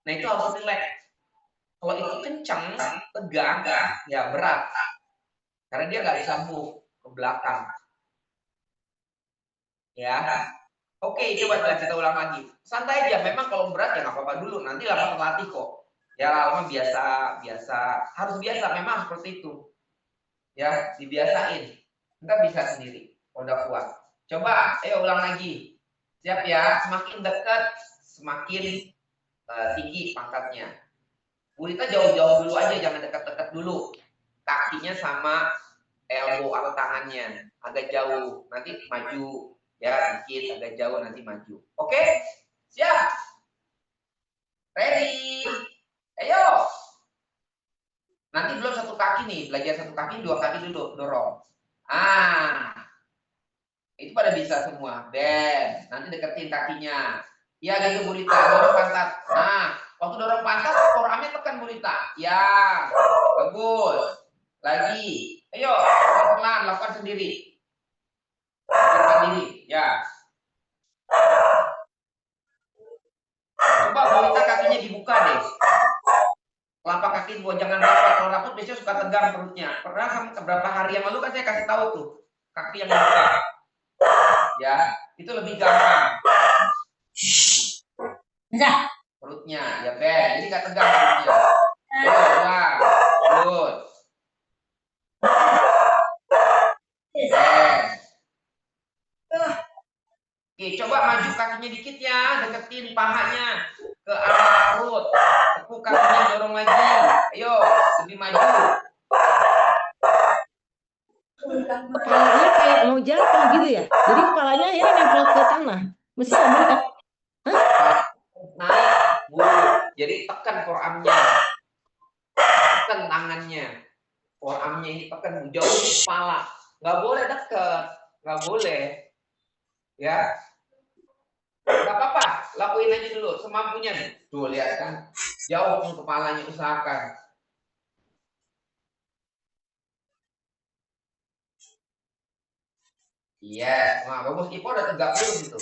Nah, itu harus relax. Kalau itu kencang, tegang, ya berat. Karena dia nggak bisa move ke belakang. Ya. Oke, coba kita ulang lagi. Santai aja, memang kalau berat ya nggak apa-apa dulu. Nanti lama terlatih kok. Ya lama biasa, harus biasa, memang seperti itu. Ya, dibiasain. Nggak bisa sendiri, kalau udah kuat. Coba, ayo ulang lagi. Siap ya, semakin dekat, semakin tinggi pangkatnya. Bu Rita jauh-jauh dulu aja, jangan dekat-dekat dulu. Kakinya sama elbow atau tangannya, agak jauh, nanti maju. Ya, dikit, agak jauh, nanti maju. Oke? Siap? Ready? Ayo! Nanti belum satu kaki nih, belajar satu kaki, dua kaki dulu, dorong. Itu pada bisa semua. Ben, nanti deketin kakinya. Ya gitu Bu Rita, dorong pantat. Nah, waktu dorong pantat, forearmnya tekan Bu Rita. Ya, bagus. Lagi. Ayo, pelan-pelan, lakukan sendiri. Lakukan diri, ya. Coba Bu Rita kakinya dibuka deh. Telapak kaki dibuka, jangan rapat. Kalau rapat biasanya suka tegang perutnya. Pernah beberapa hari yang lalu kan saya kasih tahu tuh, kaki yang dibuka. Ya, itu lebih gampang. Enggak. Perutnya, ya Ben, jadi nggak tegang perutnya. Ulang, good. Ben. Oke, coba maju kakinya dikit ya, deketin pahanya ke arah perut. Tekuk kakinya, dorong lagi. Ayo, lebih maju. Kepalanya kayak mau jatuh gitu ya. Jadi kepalanya ya nempel ke tanah. Mesti ada kan? Naik, Bu. Jadi tekan forearmnya. Tekan tangannya. Forearmnya ini tekan jauh di kepala. Nggak boleh deket. Nggak boleh. Ya. Nggak apa-apa. Lakuin aja dulu. Semampunya. Tuh, lihat kan. Jauh ke kepalanya, usahakan. Yes. Nah, bagus. Ipo udah tegak dulu gitu.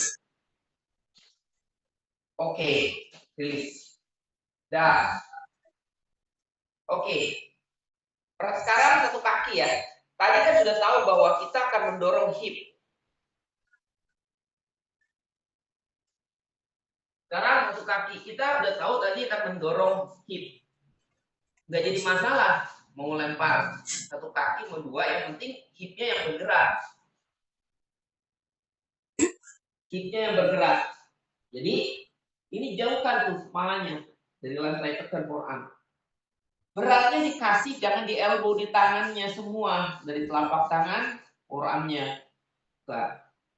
Oke. Release. Dah. Oke. Sekarang satu kaki ya. Tadi kan sudah tahu bahwa kita akan mendorong hip. Sekarang satu kaki kita udah tahu tadi akan mendorong hip. Nggak jadi masalah mau lempar satu kaki mau dua, yang penting hipnya yang bergerak. Hipnya yang bergerak. Jadi ini jauhkan tuh kepalanya dari lantai, tekan forearm. Beratnya dikasih, jangan di elbow, di tangannya semua, dari telapak tangan, forearmnya.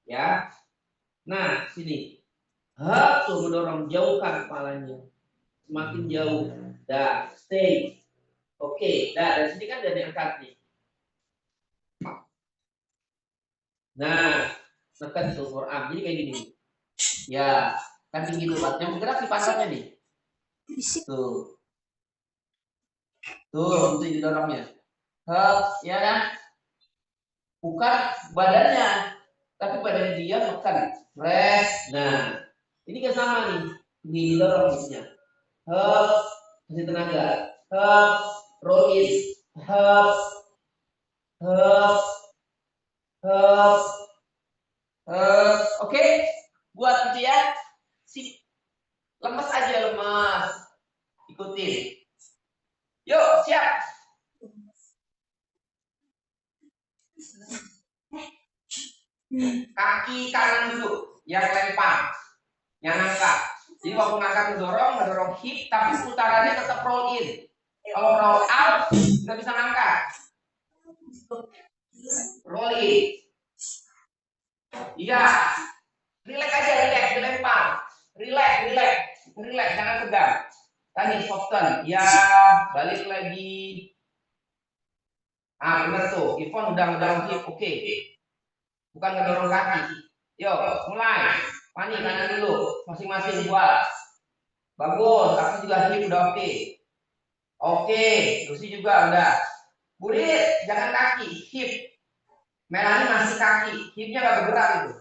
Ya. Nah, sini. Tuh mendorong, jauhkan kepalanya. Semakin jauh. Dah, stay. Oke, dah dari sini kan udah diangkat nih. Nah, tekan tuh forearm. Jadi kayak gini. Ya, kan tinggi tuh. Yang bergerak di pantatnya nih. Tuh. Tuh, itu didorongnya. Ya kan? Bukan badannya, tapi badan dia tekan. Press. Nah, ini kan sama nih. Didorong misalnya. Kasih tenaga. Roll in. Oke, buat gitu ya. Lemes aja, lemes. Ikutin. Yuk, siap. Kaki kanan dulu, yang lempar, yang angkat. Jadi waktu ngangkat ngedorong hip, tapi putarannya tetap roll in. Kalau roll out, nggak bisa ngangkat. Roll in. Iya. Relax aja, relax, dilempar. Relax, jangan tegang. Tadi soften. Ya, balik lagi. Benar tuh. Ivon udah ngedorong hip, oke. Bukan ngedorong kaki. Yuk, mulai. Pani kanan dulu, masing-masing buat. Bagus, aku juga hip udah oke. Oke, Lucy juga udah. Burit, jangan kaki, hip. Melani masih kaki, hipnya gak bergerak itu.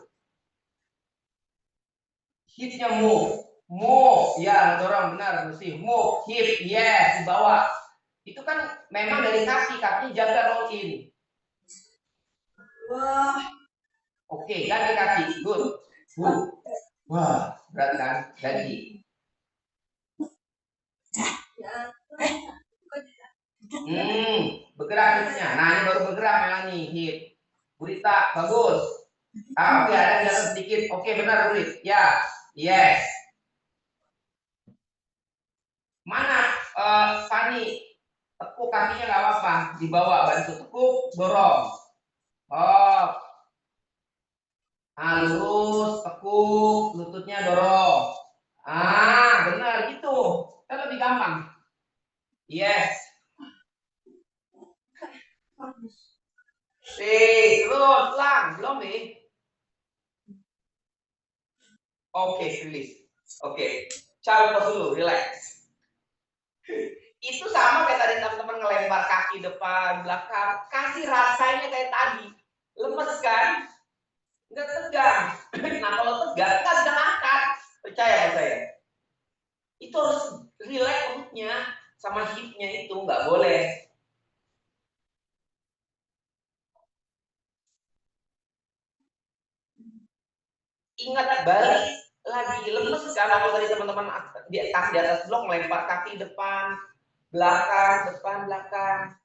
Hipnya move, ya dorong benar Lucy. Move, hip, yes, di bawah. Itu kan memang dari kaki, kakinya jaga roll in. Wah. Oke, ganti kaki, good. Wah, berat kan? Ganti. Bergerak hipnya. Nah, ini baru bergerak Melani, hip. Burita, bagus. Oke, ada jatuh sedikit. Oke, benar Burit. Ya, yes. Mana Fani? Tekuk kakinya nggak apa-apa. Dibawa, bantu tekuk, dorong. Lurus, tekuk, lututnya dorong. Benar gitu. Kan lebih gampang. Yes. Terus lang, belum nih. Oke, release. Oke, cara dulu, relax. Itu sama kayak tadi teman-teman ngelempar kaki depan, belakang. Kasih rasanya kayak tadi. Lemes kan? Nggak tegang. Nah, kalau tegang, nggak bisa ngangkat. Percaya sama saya. Itu harus relax perutnya sama hipnya itu, nggak boleh. Ingat balik lagi, lemes kan kalau tadi teman-teman di atas blok melempar kaki depan, belakang.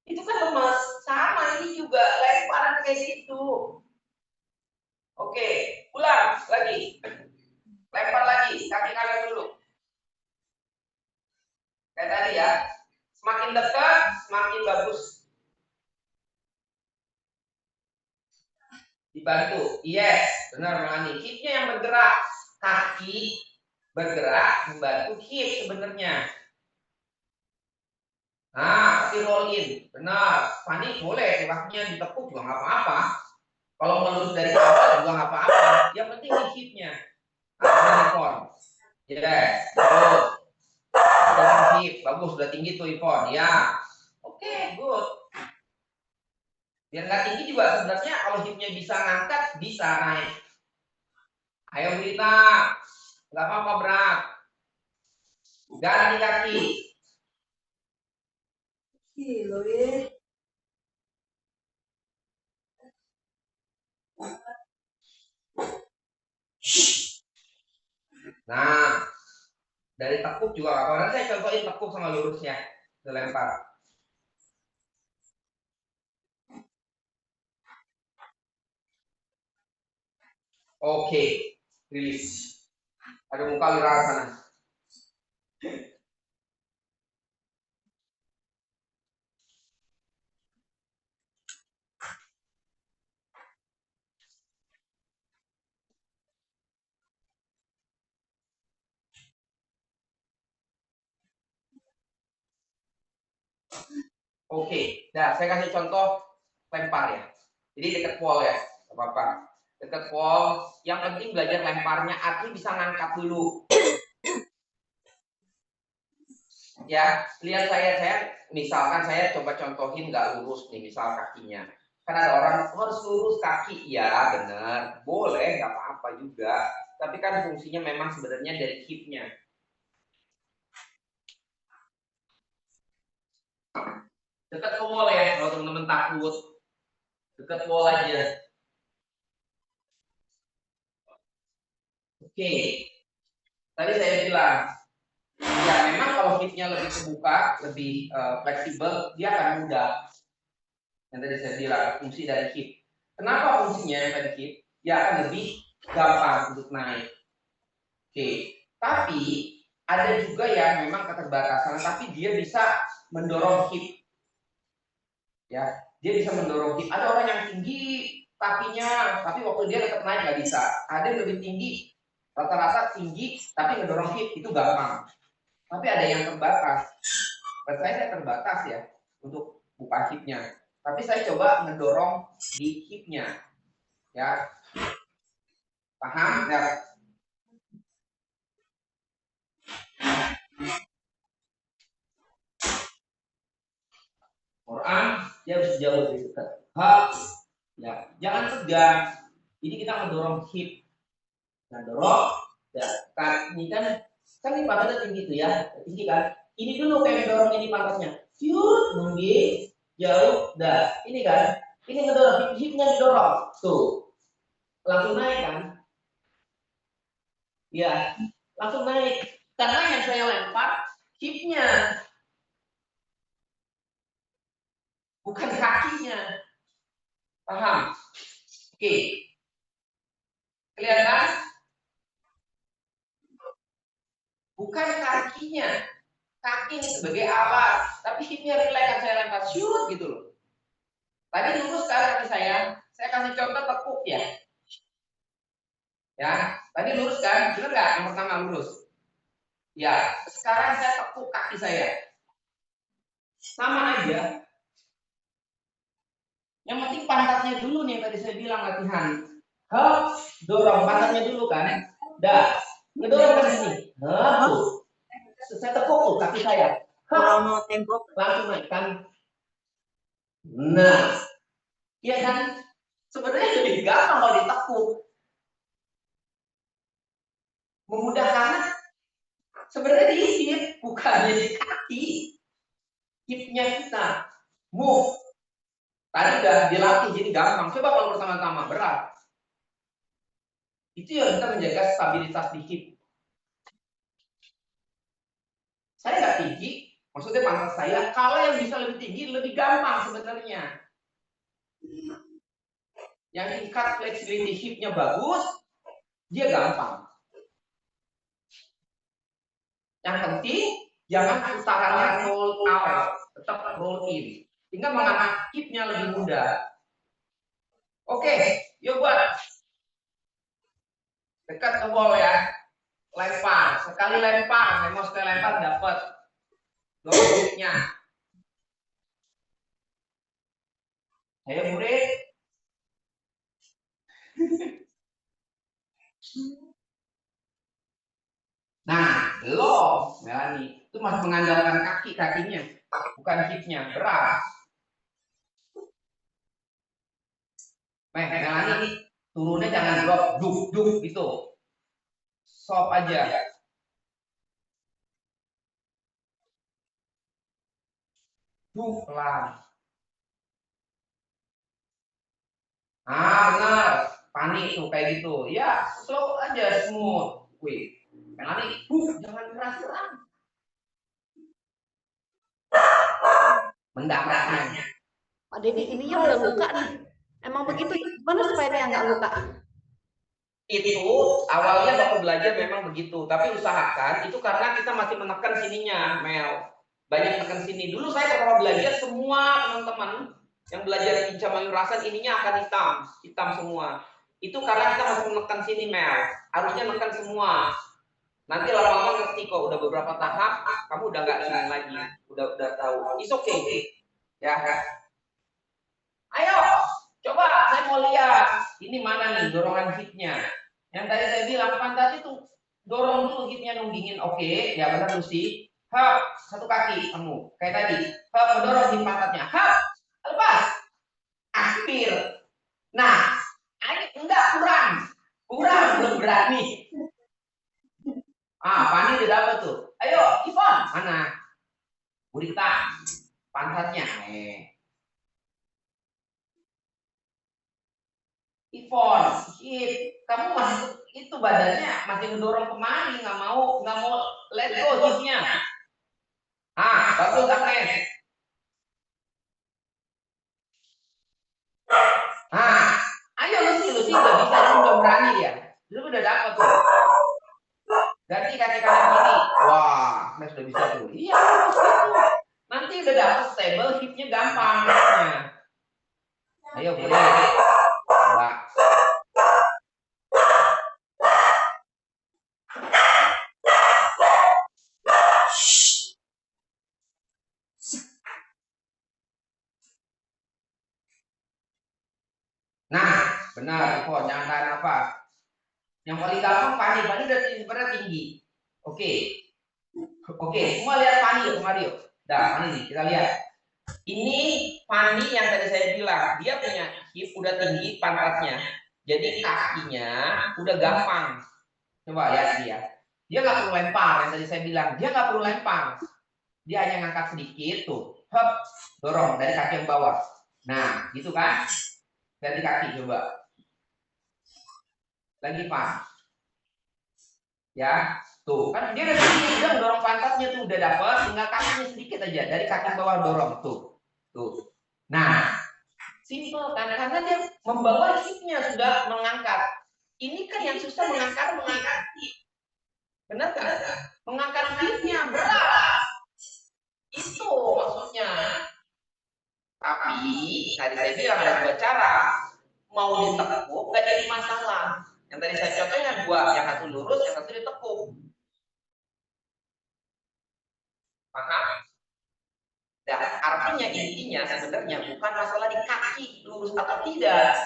Itu kan lemes. Sama ini juga lemparan kayak gitu. Oke, ulang lagi. Lempar lagi, kaki kanan dulu. Kayak tadi ya. Semakin dekat, semakin bagus. Dibantu. Yes, benar Melani. Hipnya yang bergerak. Kaki bergerak membantu hip sebenarnya. Tapi roll in. Benar. Fani boleh kakinya ditekuk juga nggak apa-apa. Kalau melurus dari awal juga nggak apa-apa. Yang penting di hipnya. Ivon. Yes. Terus. Sudah hip. Bagus. Sudah tinggi tuh Ivon. Ya. Oke, good. Biar nggak tinggi juga sebenarnya kalau hipnya bisa ngangkat, bisa naik. Ayo Brita. Nggak apa-apa berat. Ganti kaki. Nah, dari tekuk juga. Kalau saya contohin tekuk sama lurusnya, dilempar. Oke, rilis. Ada muka Lira sana. Oke, nah saya kasih contoh lempar ya. Jadi dekat wall ya, nggak apa-apa. Dekat wall, yang penting belajar lemparnya. Arti bisa ngangkat dulu. Ya, lihat saya misalkan saya coba contohin nggak lurus nih, misal kakinya. Kan ada orang harus lurus kaki, ya benar, boleh, nggak apa-apa juga. Tapi kan fungsinya memang sebenarnya dari hipnya. Dekat ke wall ya, kalau teman-teman takut. Dekat wall aja. Oke, tadi saya bilang, ya memang kalau hipnya lebih terbuka, lebih fleksibel, dia akan mudah. Yang tadi saya bilang, fungsi dari hip. Kenapa fungsinya yang tadi hip? Dia akan lebih gampang untuk naik. Oke, tapi ada juga yang memang keterbatasan, tapi dia bisa mendorong hip. Ya, dia bisa mendorong hip. Ada orang yang tinggi kakinya, tapi waktu dia tetap naik nggak bisa. Ada yang lebih tinggi, rata-rata tinggi, tapi mendorong hip itu gampang. Tapi ada yang terbatas. Saya terbatas ya untuk buka hipnya. Tapi saya coba mendorong di hipnya. Ya, paham? Ya. Quran dia harus jauh lebih dekat. Ya, jangan tegang. Jadi kita mendorong hip. Nah, dorong. Ya, kan ini kan ini pantatnya tinggi tuh ya, tinggi kan. Ini dulu kayak mendorong ini pantatnya. Yuk, nunggi, jauh, dah. Ini kan, ini ngedorong, hipnya didorong. Tuh, langsung naik kan? Ya, langsung naik. Karena yang saya lempar hipnya, bukan kakinya. Paham? Oke. Kelihatan? Bukan kakinya. Kaki ini sebagai alat, tapi hipnya relax yang saya lempar shoot gitu loh. Tadi lurus kan kaki saya kasih contoh tekuk ya. Ya, tadi lurus kan? Benar nggak? Yang pertama lurus. Ya, sekarang saya tekuk kaki saya. Sama aja. Yang penting pantatnya dulu nih tadi saya bilang latihan. Hop, dorong pantatnya dulu kan. Dah, ngedorong ke sini. Hop, saya tekuk tuh kaki saya. Hop, langsung naik kan. Nah, iya kan? Sebenarnya lebih gampang kalau ditekuk. Memudahkan sebenarnya di hip, bukannya di kaki. Hipnya kita move. Tadi udah dilatih jadi gampang. Coba kalau pertama-tama berat. Itu yang kita menjaga stabilitas di hip. Saya nggak tinggi, maksudnya pantat saya. Kalau yang bisa lebih tinggi lebih gampang sebenarnya. Yang tingkat flexibility hipnya bagus, dia gampang. Yang penting jangan putarannya roll out, tetap roll in. Tinggal mengangkat hipnya lebih mudah. Oke, yuk buat. Dekat ke wall ya. Lempar. Sekali lempar, mau sekali lempar dapat. Dorong hipnya. Ayo murid. Nah, lo, Melani, itu masih mengandalkan kakinya, bukan hipnya, berat. Melani, turunnya jangan drop, duk gitu. Sop aja. Duk lah. Benar. Panik tuh kayak gitu. Ya, slow aja, smooth. Wih, Melani, jangan keras-keras. Mendapatnya. Pak Dedi, ininya udah luka nih. Emang begitu ya? Gimana supaya dia nggak luka? Itu awalnya waktu belajar memang begitu, tapi usahakan itu karena kita masih menekan sininya, Mel. Banyak menekan sini. Dulu saya pertama belajar semua teman-teman yang belajar pincang mayurasan ininya akan hitam semua. Itu karena kita masih menekan sini, Mel. Harusnya menekan semua. Nanti lama-lama ngerti kok, udah beberapa tahap, kamu udah nggak sini lagi, udah tahu. It's okay, ya. Ayo, coba saya mau lihat ini mana nih dorongan hipnya. Yang tadi saya bilang pantat itu dorong dulu hipnya nunggingin. Oke, ya benar Lucy. Hap, satu kaki kamu kayak tadi. Hap, mendorong hip pantatnya. Hap, lepas. Akhir. Nah, enggak kurang belum berani. Pani udah dapat tuh. Ayo, Ivan, mana? Burita, pantatnya. Ivon, kamu masih itu badannya masih mendorong kemari, nggak mau let go hipnya. Bagus Agnes. Ayo Lucy udah bisa, udah berani dia. Lu udah dapat tuh. Ganti kaki kanan kiri. Wah, Agnes udah bisa tuh. Iya, bagus gitu. Nanti udah dapat stable, hipnya gampang. Ayo boleh. Coba. Nah, benar, Ivon, jangan tahan apa. Yang paling gampang Pani udah sebenarnya tinggi. Oke, semua lihat Pani yuk, Mario. Dah, Pani nih, kita lihat. Ini Pani yang tadi saya bilang, dia punya hip udah tinggi pantatnya. Jadi kakinya udah gampang. Coba lihat dia. Dia nggak perlu lempar, yang tadi saya bilang. Dia nggak perlu lempar. Dia hanya ngangkat sedikit tuh. Hop, dorong dari kaki yang bawah. Nah, gitu kan? Ganti kaki coba. Lagi Pak. Ya, tuh kan dia udah tinggi, udah mendorong pantatnya tuh udah dapat, tinggal kakinya sedikit aja dari kaki bawah dorong tuh. Nah, simple kan karena dia membawa hipnya sudah mengangkat. Ini kan yang susah mengangkat hip. Benar kan? Mengangkat hipnya berat. Itu maksudnya. Tapi tadi saya bilang ada dua cara. Mau ditekuk nggak jadi masalah. Yang tadi saya contohnya dua, yang satu lurus, yang satu ditekuk. Paham? Dan artinya intinya sebenarnya bukan masalah di kaki lurus atau tidak.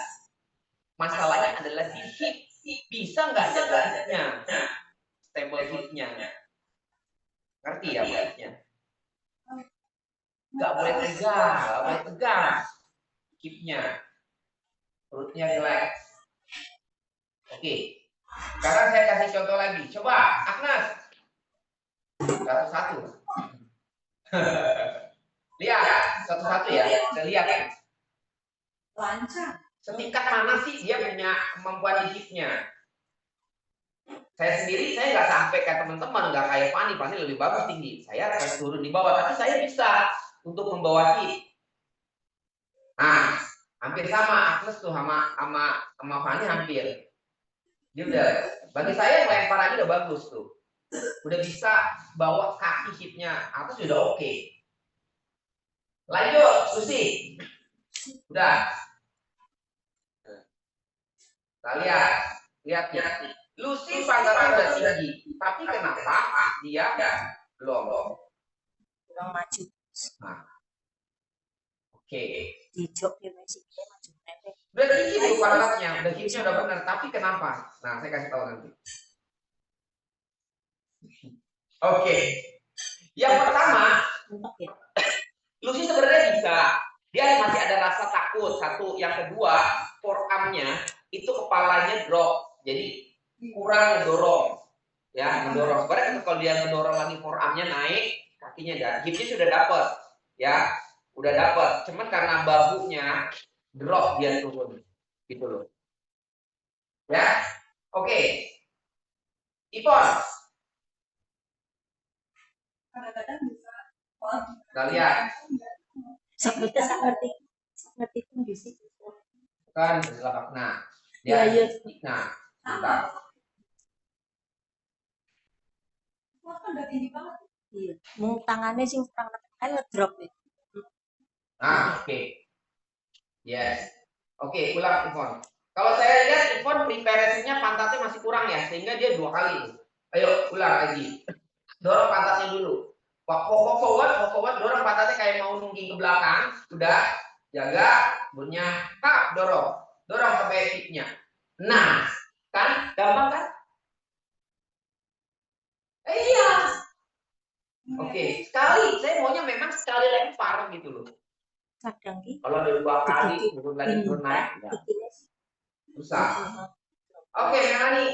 Masalahnya adalah di hip. Bisa nggak jaga hipnya? Stable hipnya. Ngerti ya maksudnya? Nggak boleh tegang. Hipnya. Perutnya relax. Oke. Sekarang saya kasih contoh lagi. Coba, Agnes. Satu-satu. Lihat, satu-satu ya. Kita lihat ya. Lancar. Setingkat mana sih dia punya kemampuan di hipnya? Saya sendiri, saya nggak sampai kayak teman-teman, nggak kayak Pani lebih bagus tinggi. Saya harus turun di bawah, tapi saya bisa untuk membawa hip. Nah, hampir sama Agnes tuh sama Fanny hampir. Dia udah, bagi saya melempar aja udah bagus tuh. Udah bisa bawa kaki hipnya, atas sudah oke. Lanjut, Susi. Udah. Kita lihat ya. Lucy pantatnya udah tinggi, tapi kenapa dia belum maju. Nah. Oke. Di jok ya masih maju. Udah tinggi tuh pantatnya, udah hipnya udah benar, tapi kenapa? Nah, saya kasih tahu nanti. Oke. Yang pertama, Lucy sebenarnya bisa. Dia masih ada rasa takut. Satu, yang kedua, forearm-nya itu kepalanya drop. Jadi kurang mendorong. Ya, mendorong. Sebenarnya kalau dia mendorong lagi forearm-nya naik, kakinya dan hipnya sudah dapat. Ya, udah dapat. Cuman karena bahunya drop dia turun. Gitu loh. Ya. Oke. Ipon. Kadang-kadang bisa. Kita lihat. Ngerti pun bisa. Kan berlapak. Nah, Ya, dia, nah, Bentar. Wah, kan udah tinggi banget. Iya. Mau tangannya sing tangan kan ngedrop nih. Nah, oke. Yes. Oke, ulang Ivon. Kalau saya lihat Ivon preparasinya pantatnya masih kurang ya, sehingga dia 2 kali. Ayo, ulang lagi. Dorong pantatnya dulu. Forward, dorong pantatnya kayak mau nungging ke belakang. Sudah, jaga, bunyinya, dorong. Dorong sampai hipnya. Nah, kan? Gampang kan? Iya. Oke, sekali. Saya maunya memang sekali lempar gitu loh. Kadang gitu. Kalau ada 2 kali, turun lagi, turun naik. Ya. Susah. Oke, Melani.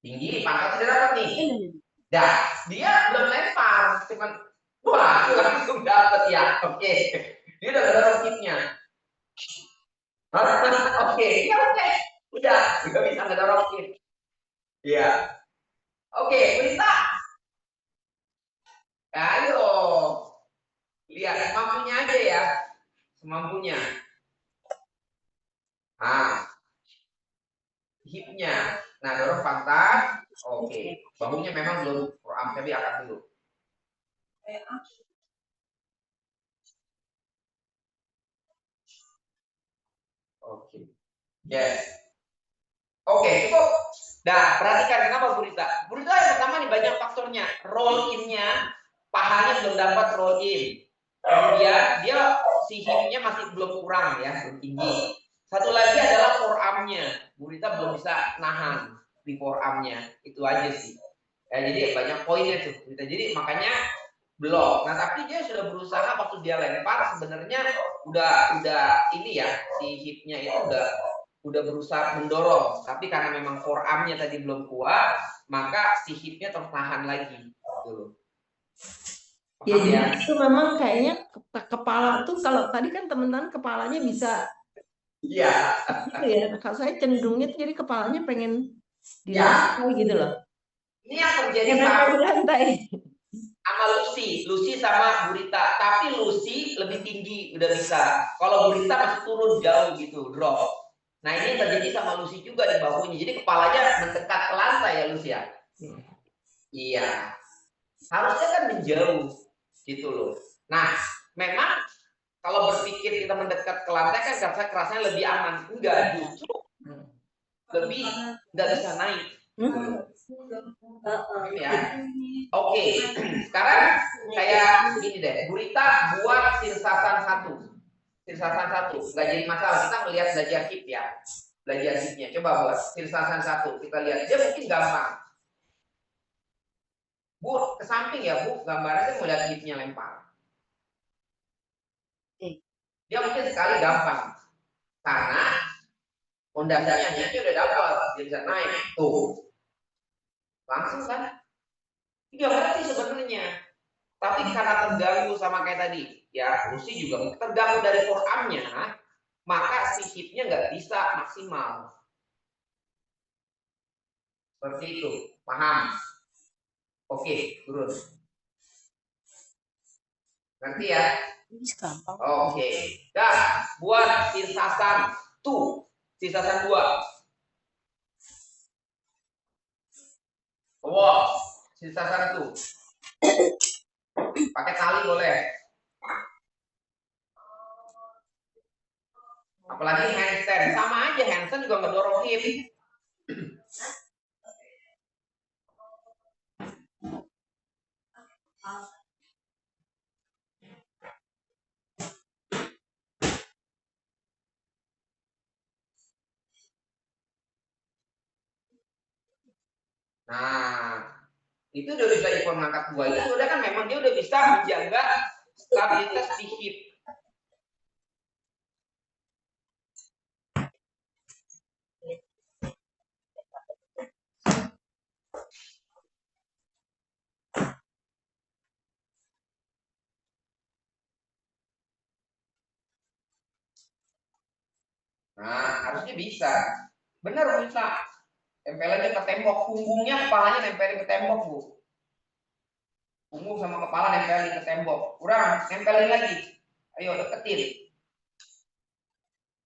Tinggi, pantat sudah dapat nih. Dah, dia belum lempar, cuman wah, langsung dapat ya. Oke. Dia udah dorong hipnya. Oke, ya oke. Udah bisa ngedorong hip. Iya. Oke, Prita. Ayo. Lihat semampunya aja ya. Semampunya. Ah. Hipnya. Nah, dorong pantat. Oke. Bahunya memang belum forearm, tapi angkat dulu. Oke. Yes. Oke, cukup. Nah, perhatikan kenapa Burita. Burita yang pertama nih banyak faktornya. Roll in-nya, pahanya belum dapat roll in. Kemudian dia si hipnya masih belum kurang ya, belum tinggi. Satu lagi adalah forearm-nya. Burita belum bisa nahan di forearm-nya. Itu aja sih. Ya, jadi banyak poinnya tuh. Jadi makanya belum. Nah, tapi dia sudah berusaha waktu dia lempar sebenarnya udah ini ya, si hipnya itu udah berusaha mendorong, tapi karena memang forearm-nya tadi belum kuat, maka si hipnya tertahan lagi gitu. Ya, jadi itu memang kayaknya kepala tuh kalau tadi kan teman-teman kepalanya bisa Iya. gitu ya. Kalau saya cenderungnya tuh jadi kepalanya pengen di lantai gitu loh. Ini yang terjadi Di lantai. sama Lucy sama Burita, tapi Lucy lebih tinggi udah bisa. Kalau Burita masih turun jauh gitu, drop. Nah, ini yang terjadi sama Lucy juga di bahunya. Jadi kepalanya mendekat ke lantai ya Lucy ya. Iya. Harusnya kan menjauh gitu loh. Nah, memang kalau berpikir kita mendekat ke lantai kan kerasanya lebih aman. Enggak, justru lebih nggak bisa naik. Ya. Oke. Sekarang kayak gini deh. Burita buat sirsasan 1. Sirsasan 1. Nggak jadi masalah. Kita melihat belajar hip ya. Belajar hipnya. Coba buat sirsasan 1. Kita lihat. Dia mungkin gampang. Bu, ke samping ya Bu. Gambarnya saya mau lihat hipnya lempar. Dia mungkin sekali gampang. Karena pondasinya dia udah dapat. Dia bisa naik. Tuh. Langsung kan. Tiga berarti sebenarnya. Tapi karena terganggu sama kayak tadi. Ya, Lucy juga terganggu dari forearm-nya. Maka si hipnya nggak bisa maksimal. Seperti itu. Paham? Oke, turun. Ngerti ya? Oke. Dan buat sirsasan 2. Sirsasan 2. Wow, sirsasan 2. Pakai tali boleh. Apalagi handstand. Sama aja handstand juga ngedorong hip. Nah, itu udah bisa Ivon ngangkat 2. Itu udah kan memang dia udah bisa menjaga stabilitas di hip. Nah, harusnya bisa. Benar bisa. Tempelannya ke tembok, punggungnya, kepalanya nempelin ke tembok, Bu. Punggung sama kepala nempelin ke tembok. Kurang, nempelin lagi. Ayo deketin.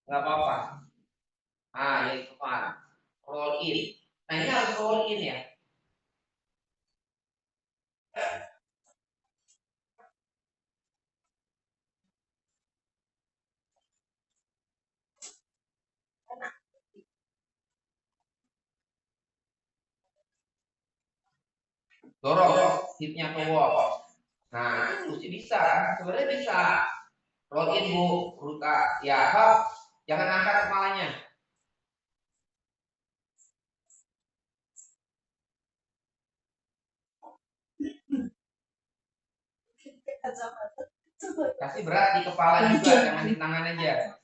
Nggak apa-apa. Ah, ya itu kan. Roll in. Nah ini harus roll in ya. Dorong hipnya ke wall. Nah, itu mesti bisa kan? Sebenarnya bisa. Roll in bu, Ruta. Ya, hop. Jangan angkat kepalanya. Kasih berat di kepala juga, jangan di tangan aja.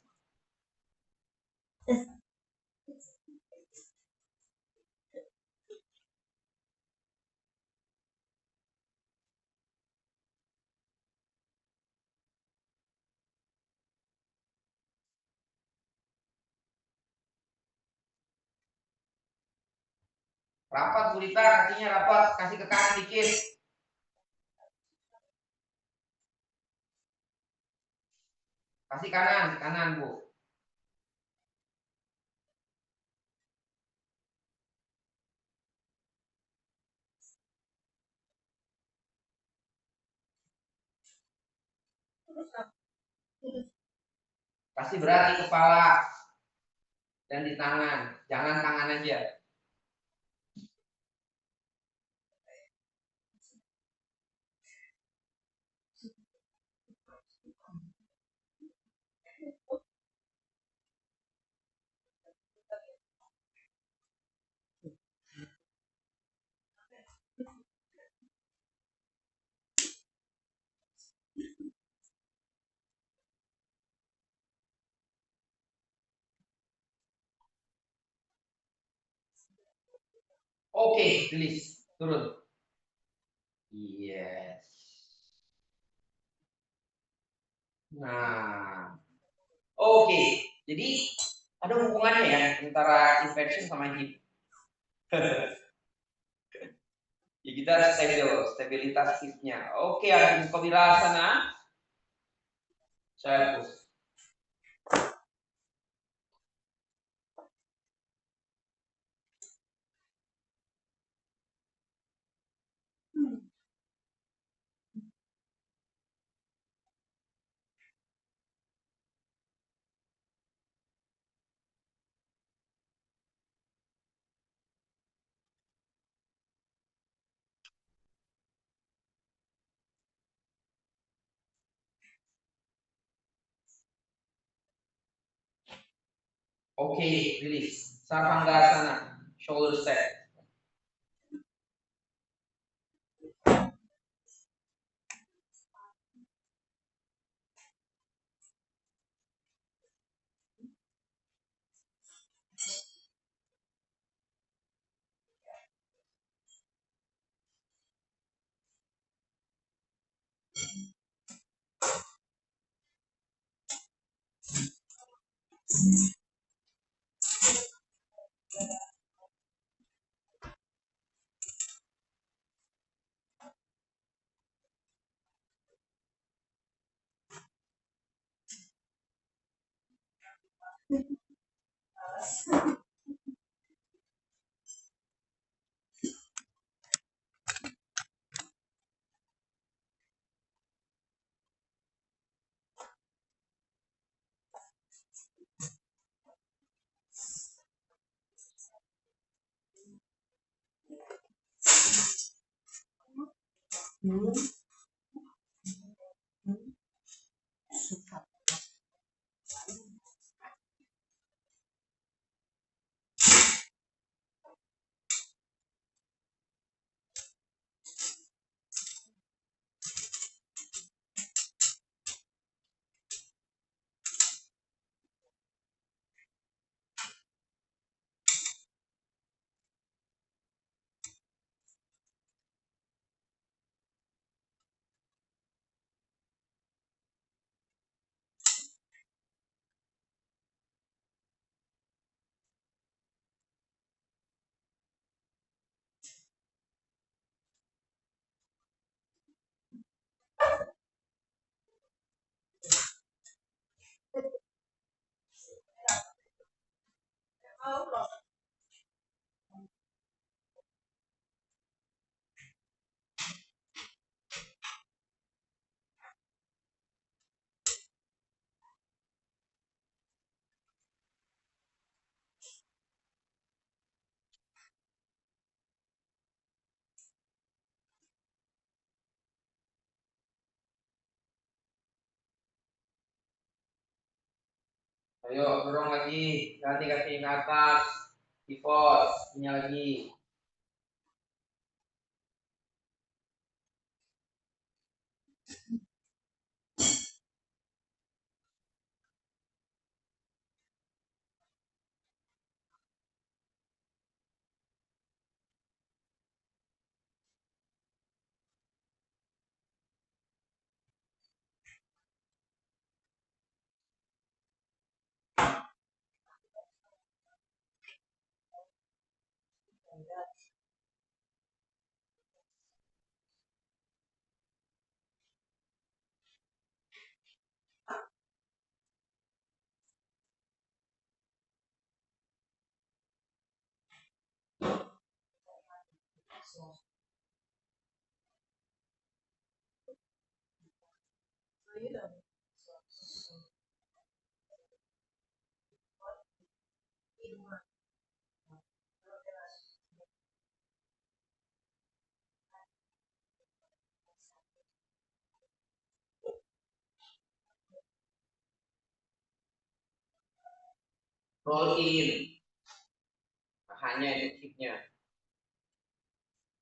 Rapat Bu Rita, kakinya rapat, kasih ke kanan dikit. Kasih kanan, kanan Bu. Kasih berat di kepala dan di tangan, jangan tangan aja. Oke, rilis, turun. Yes. Nah, oke. Jadi ada hubungannya ya antara infection sama hip. Ya kita stabil, stabilitas hipnya. Oke, ada buka sana. Saya push. Oke, rilis. Sarvangasana, shoulder set. Ayo, dorong lagi. Ganti kaki ke atas. Pivot. Ini lagi. Roll in. Hanya itu hipnya.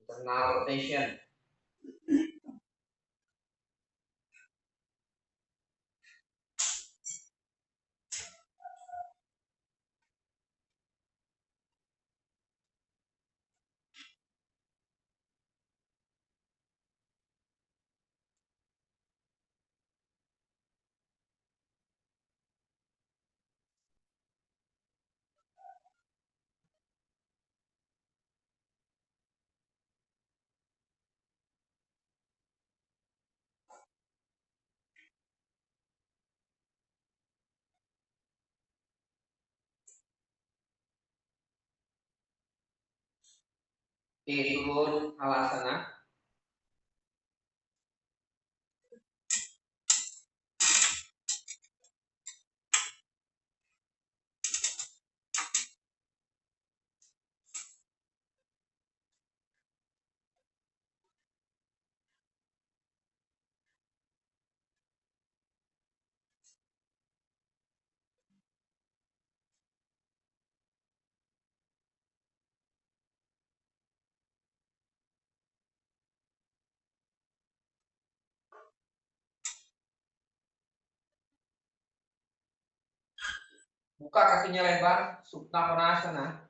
Internal rotation. Oke, turun halasana. Buka kakinya lebar, Supta Konasana.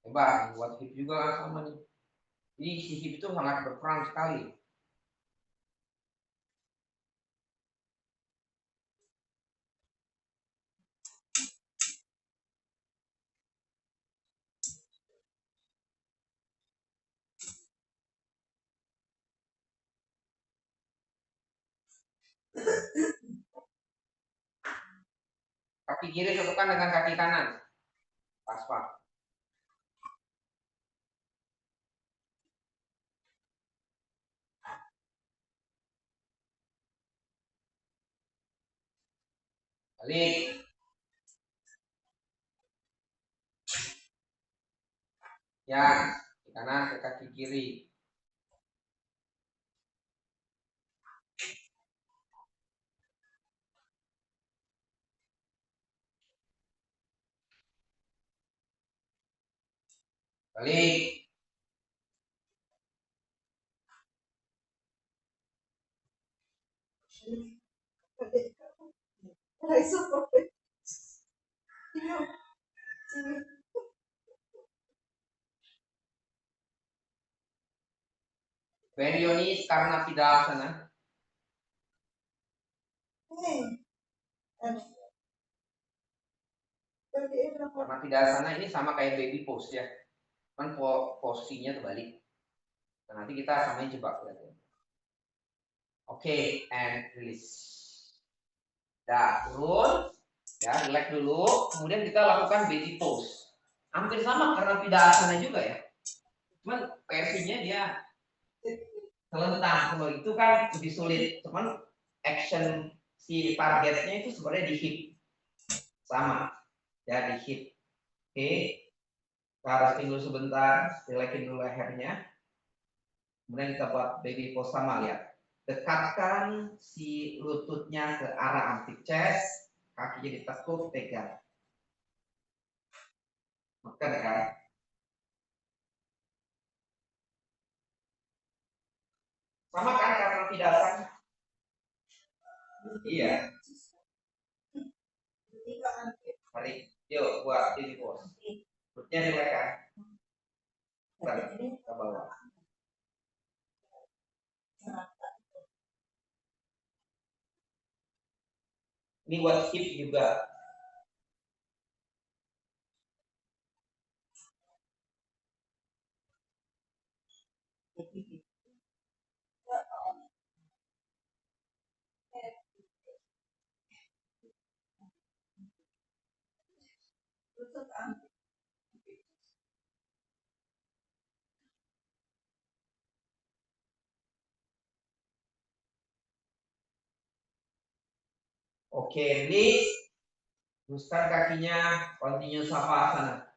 Lebar, buat hip juga sama nih. Jadi si hip itu sangat berperan sekali. Kaki kiri satukan dengan kaki kanan. Pas. Balik. Ya, kaki kanan ke kaki kiri. Balik. Benionis karena Pidasana. Karena Pidasana ini sama kayak baby pose ya. Kan posisinya terbalik. Dan nanti kita samain jebak berarti. Oke, and release. Dah, turun. Ya, relax dulu. Kemudian kita lakukan baby pose. Hampir sama karena tidak asana juga ya. Cuman versinya dia telentang. Kalau itu kan lebih sulit. Cuman action si targetnya itu sebenarnya di hip. Sama. Ya di hip. Oke. Karasin dulu sebentar. Rilekin dulu lehernya. Kemudian kita buat baby pose sama, lihat. Dekatkan si lututnya ke arah armpit chest. Kakinya ditekuk, pegang. Makan kan? Sama kan karena tidak asana? Iya. Mari, yuk buat baby pose. Lututnya dilekan. Ke bawah. Ini buat hip juga. Oke, release. Luruskan kakinya, continue savasana.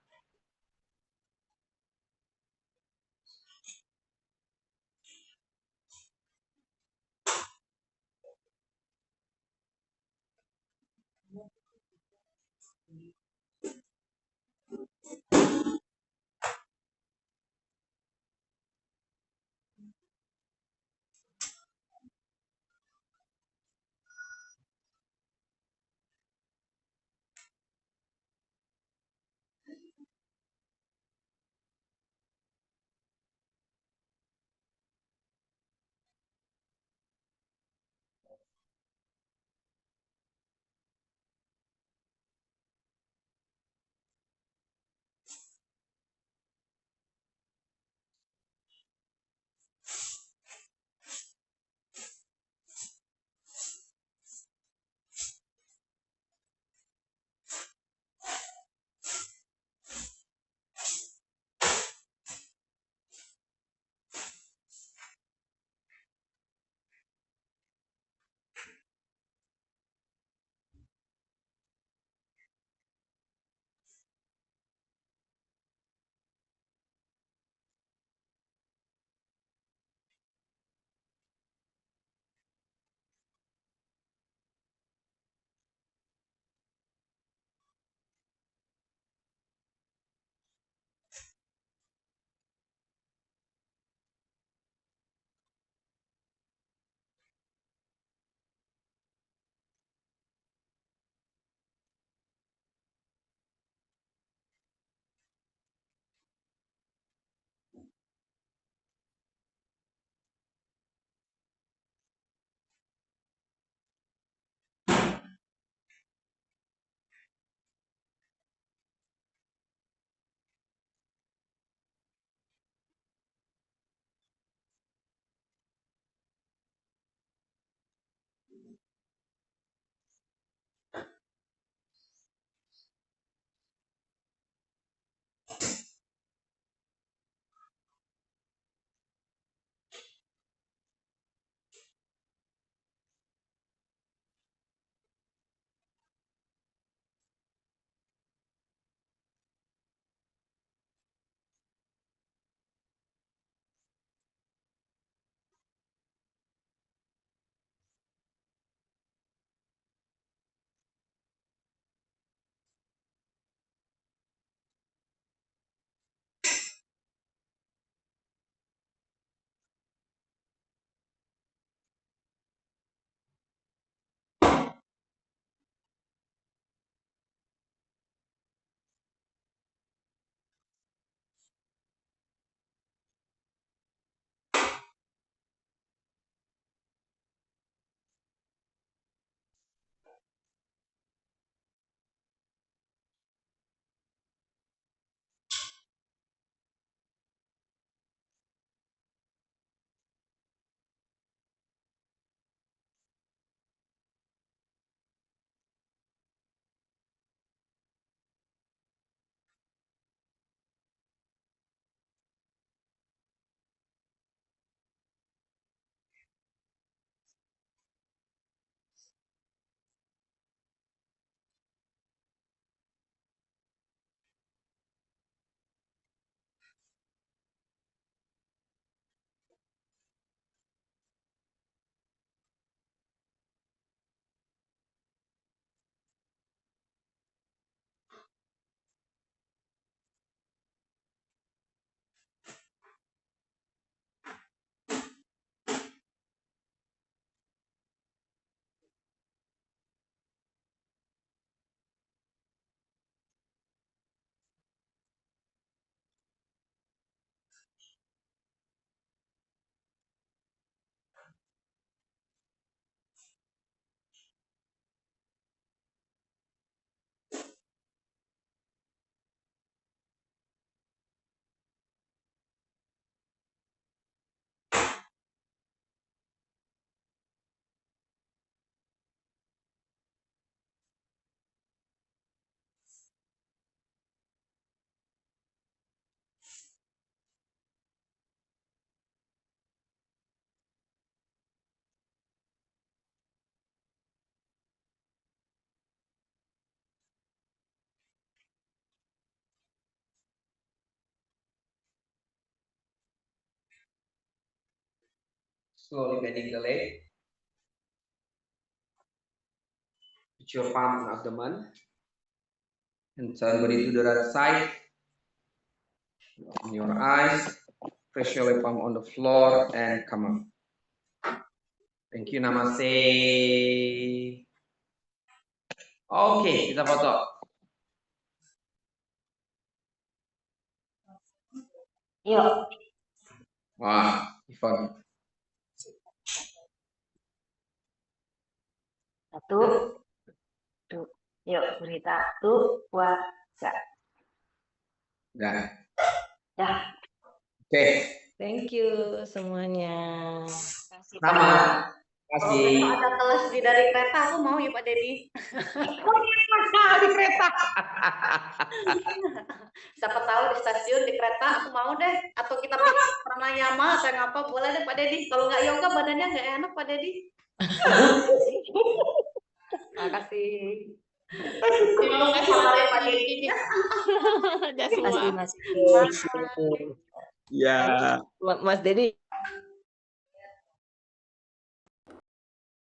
Slowly bending the leg. Put your palm on abdomen. And turn body to the right side. Open your eyes. Press your left palm on the floor and come up. Thank you, namaste. Oke, kita foto. Yuk, Wah, Ivan. satu, tuh. Yuk, berita tuh, puasa. Udah. Ya, Oke, Thank you semuanya. kasih sama. Kalau Kasih. besok ada kelas dari kereta, aku mau ya Pak Dedi. di kereta. Siapa tahu di stasiun, di kereta, aku mau deh. Atau kita bikin pranayama atau yang apa, boleh deh Pak Dedi. Kalau nggak yoga, badannya nggak enak Pak Dedi. Makasih. Bingung kasih materi Pak Dedi nih. Udah semua. Masih. Ya. Mas Dedi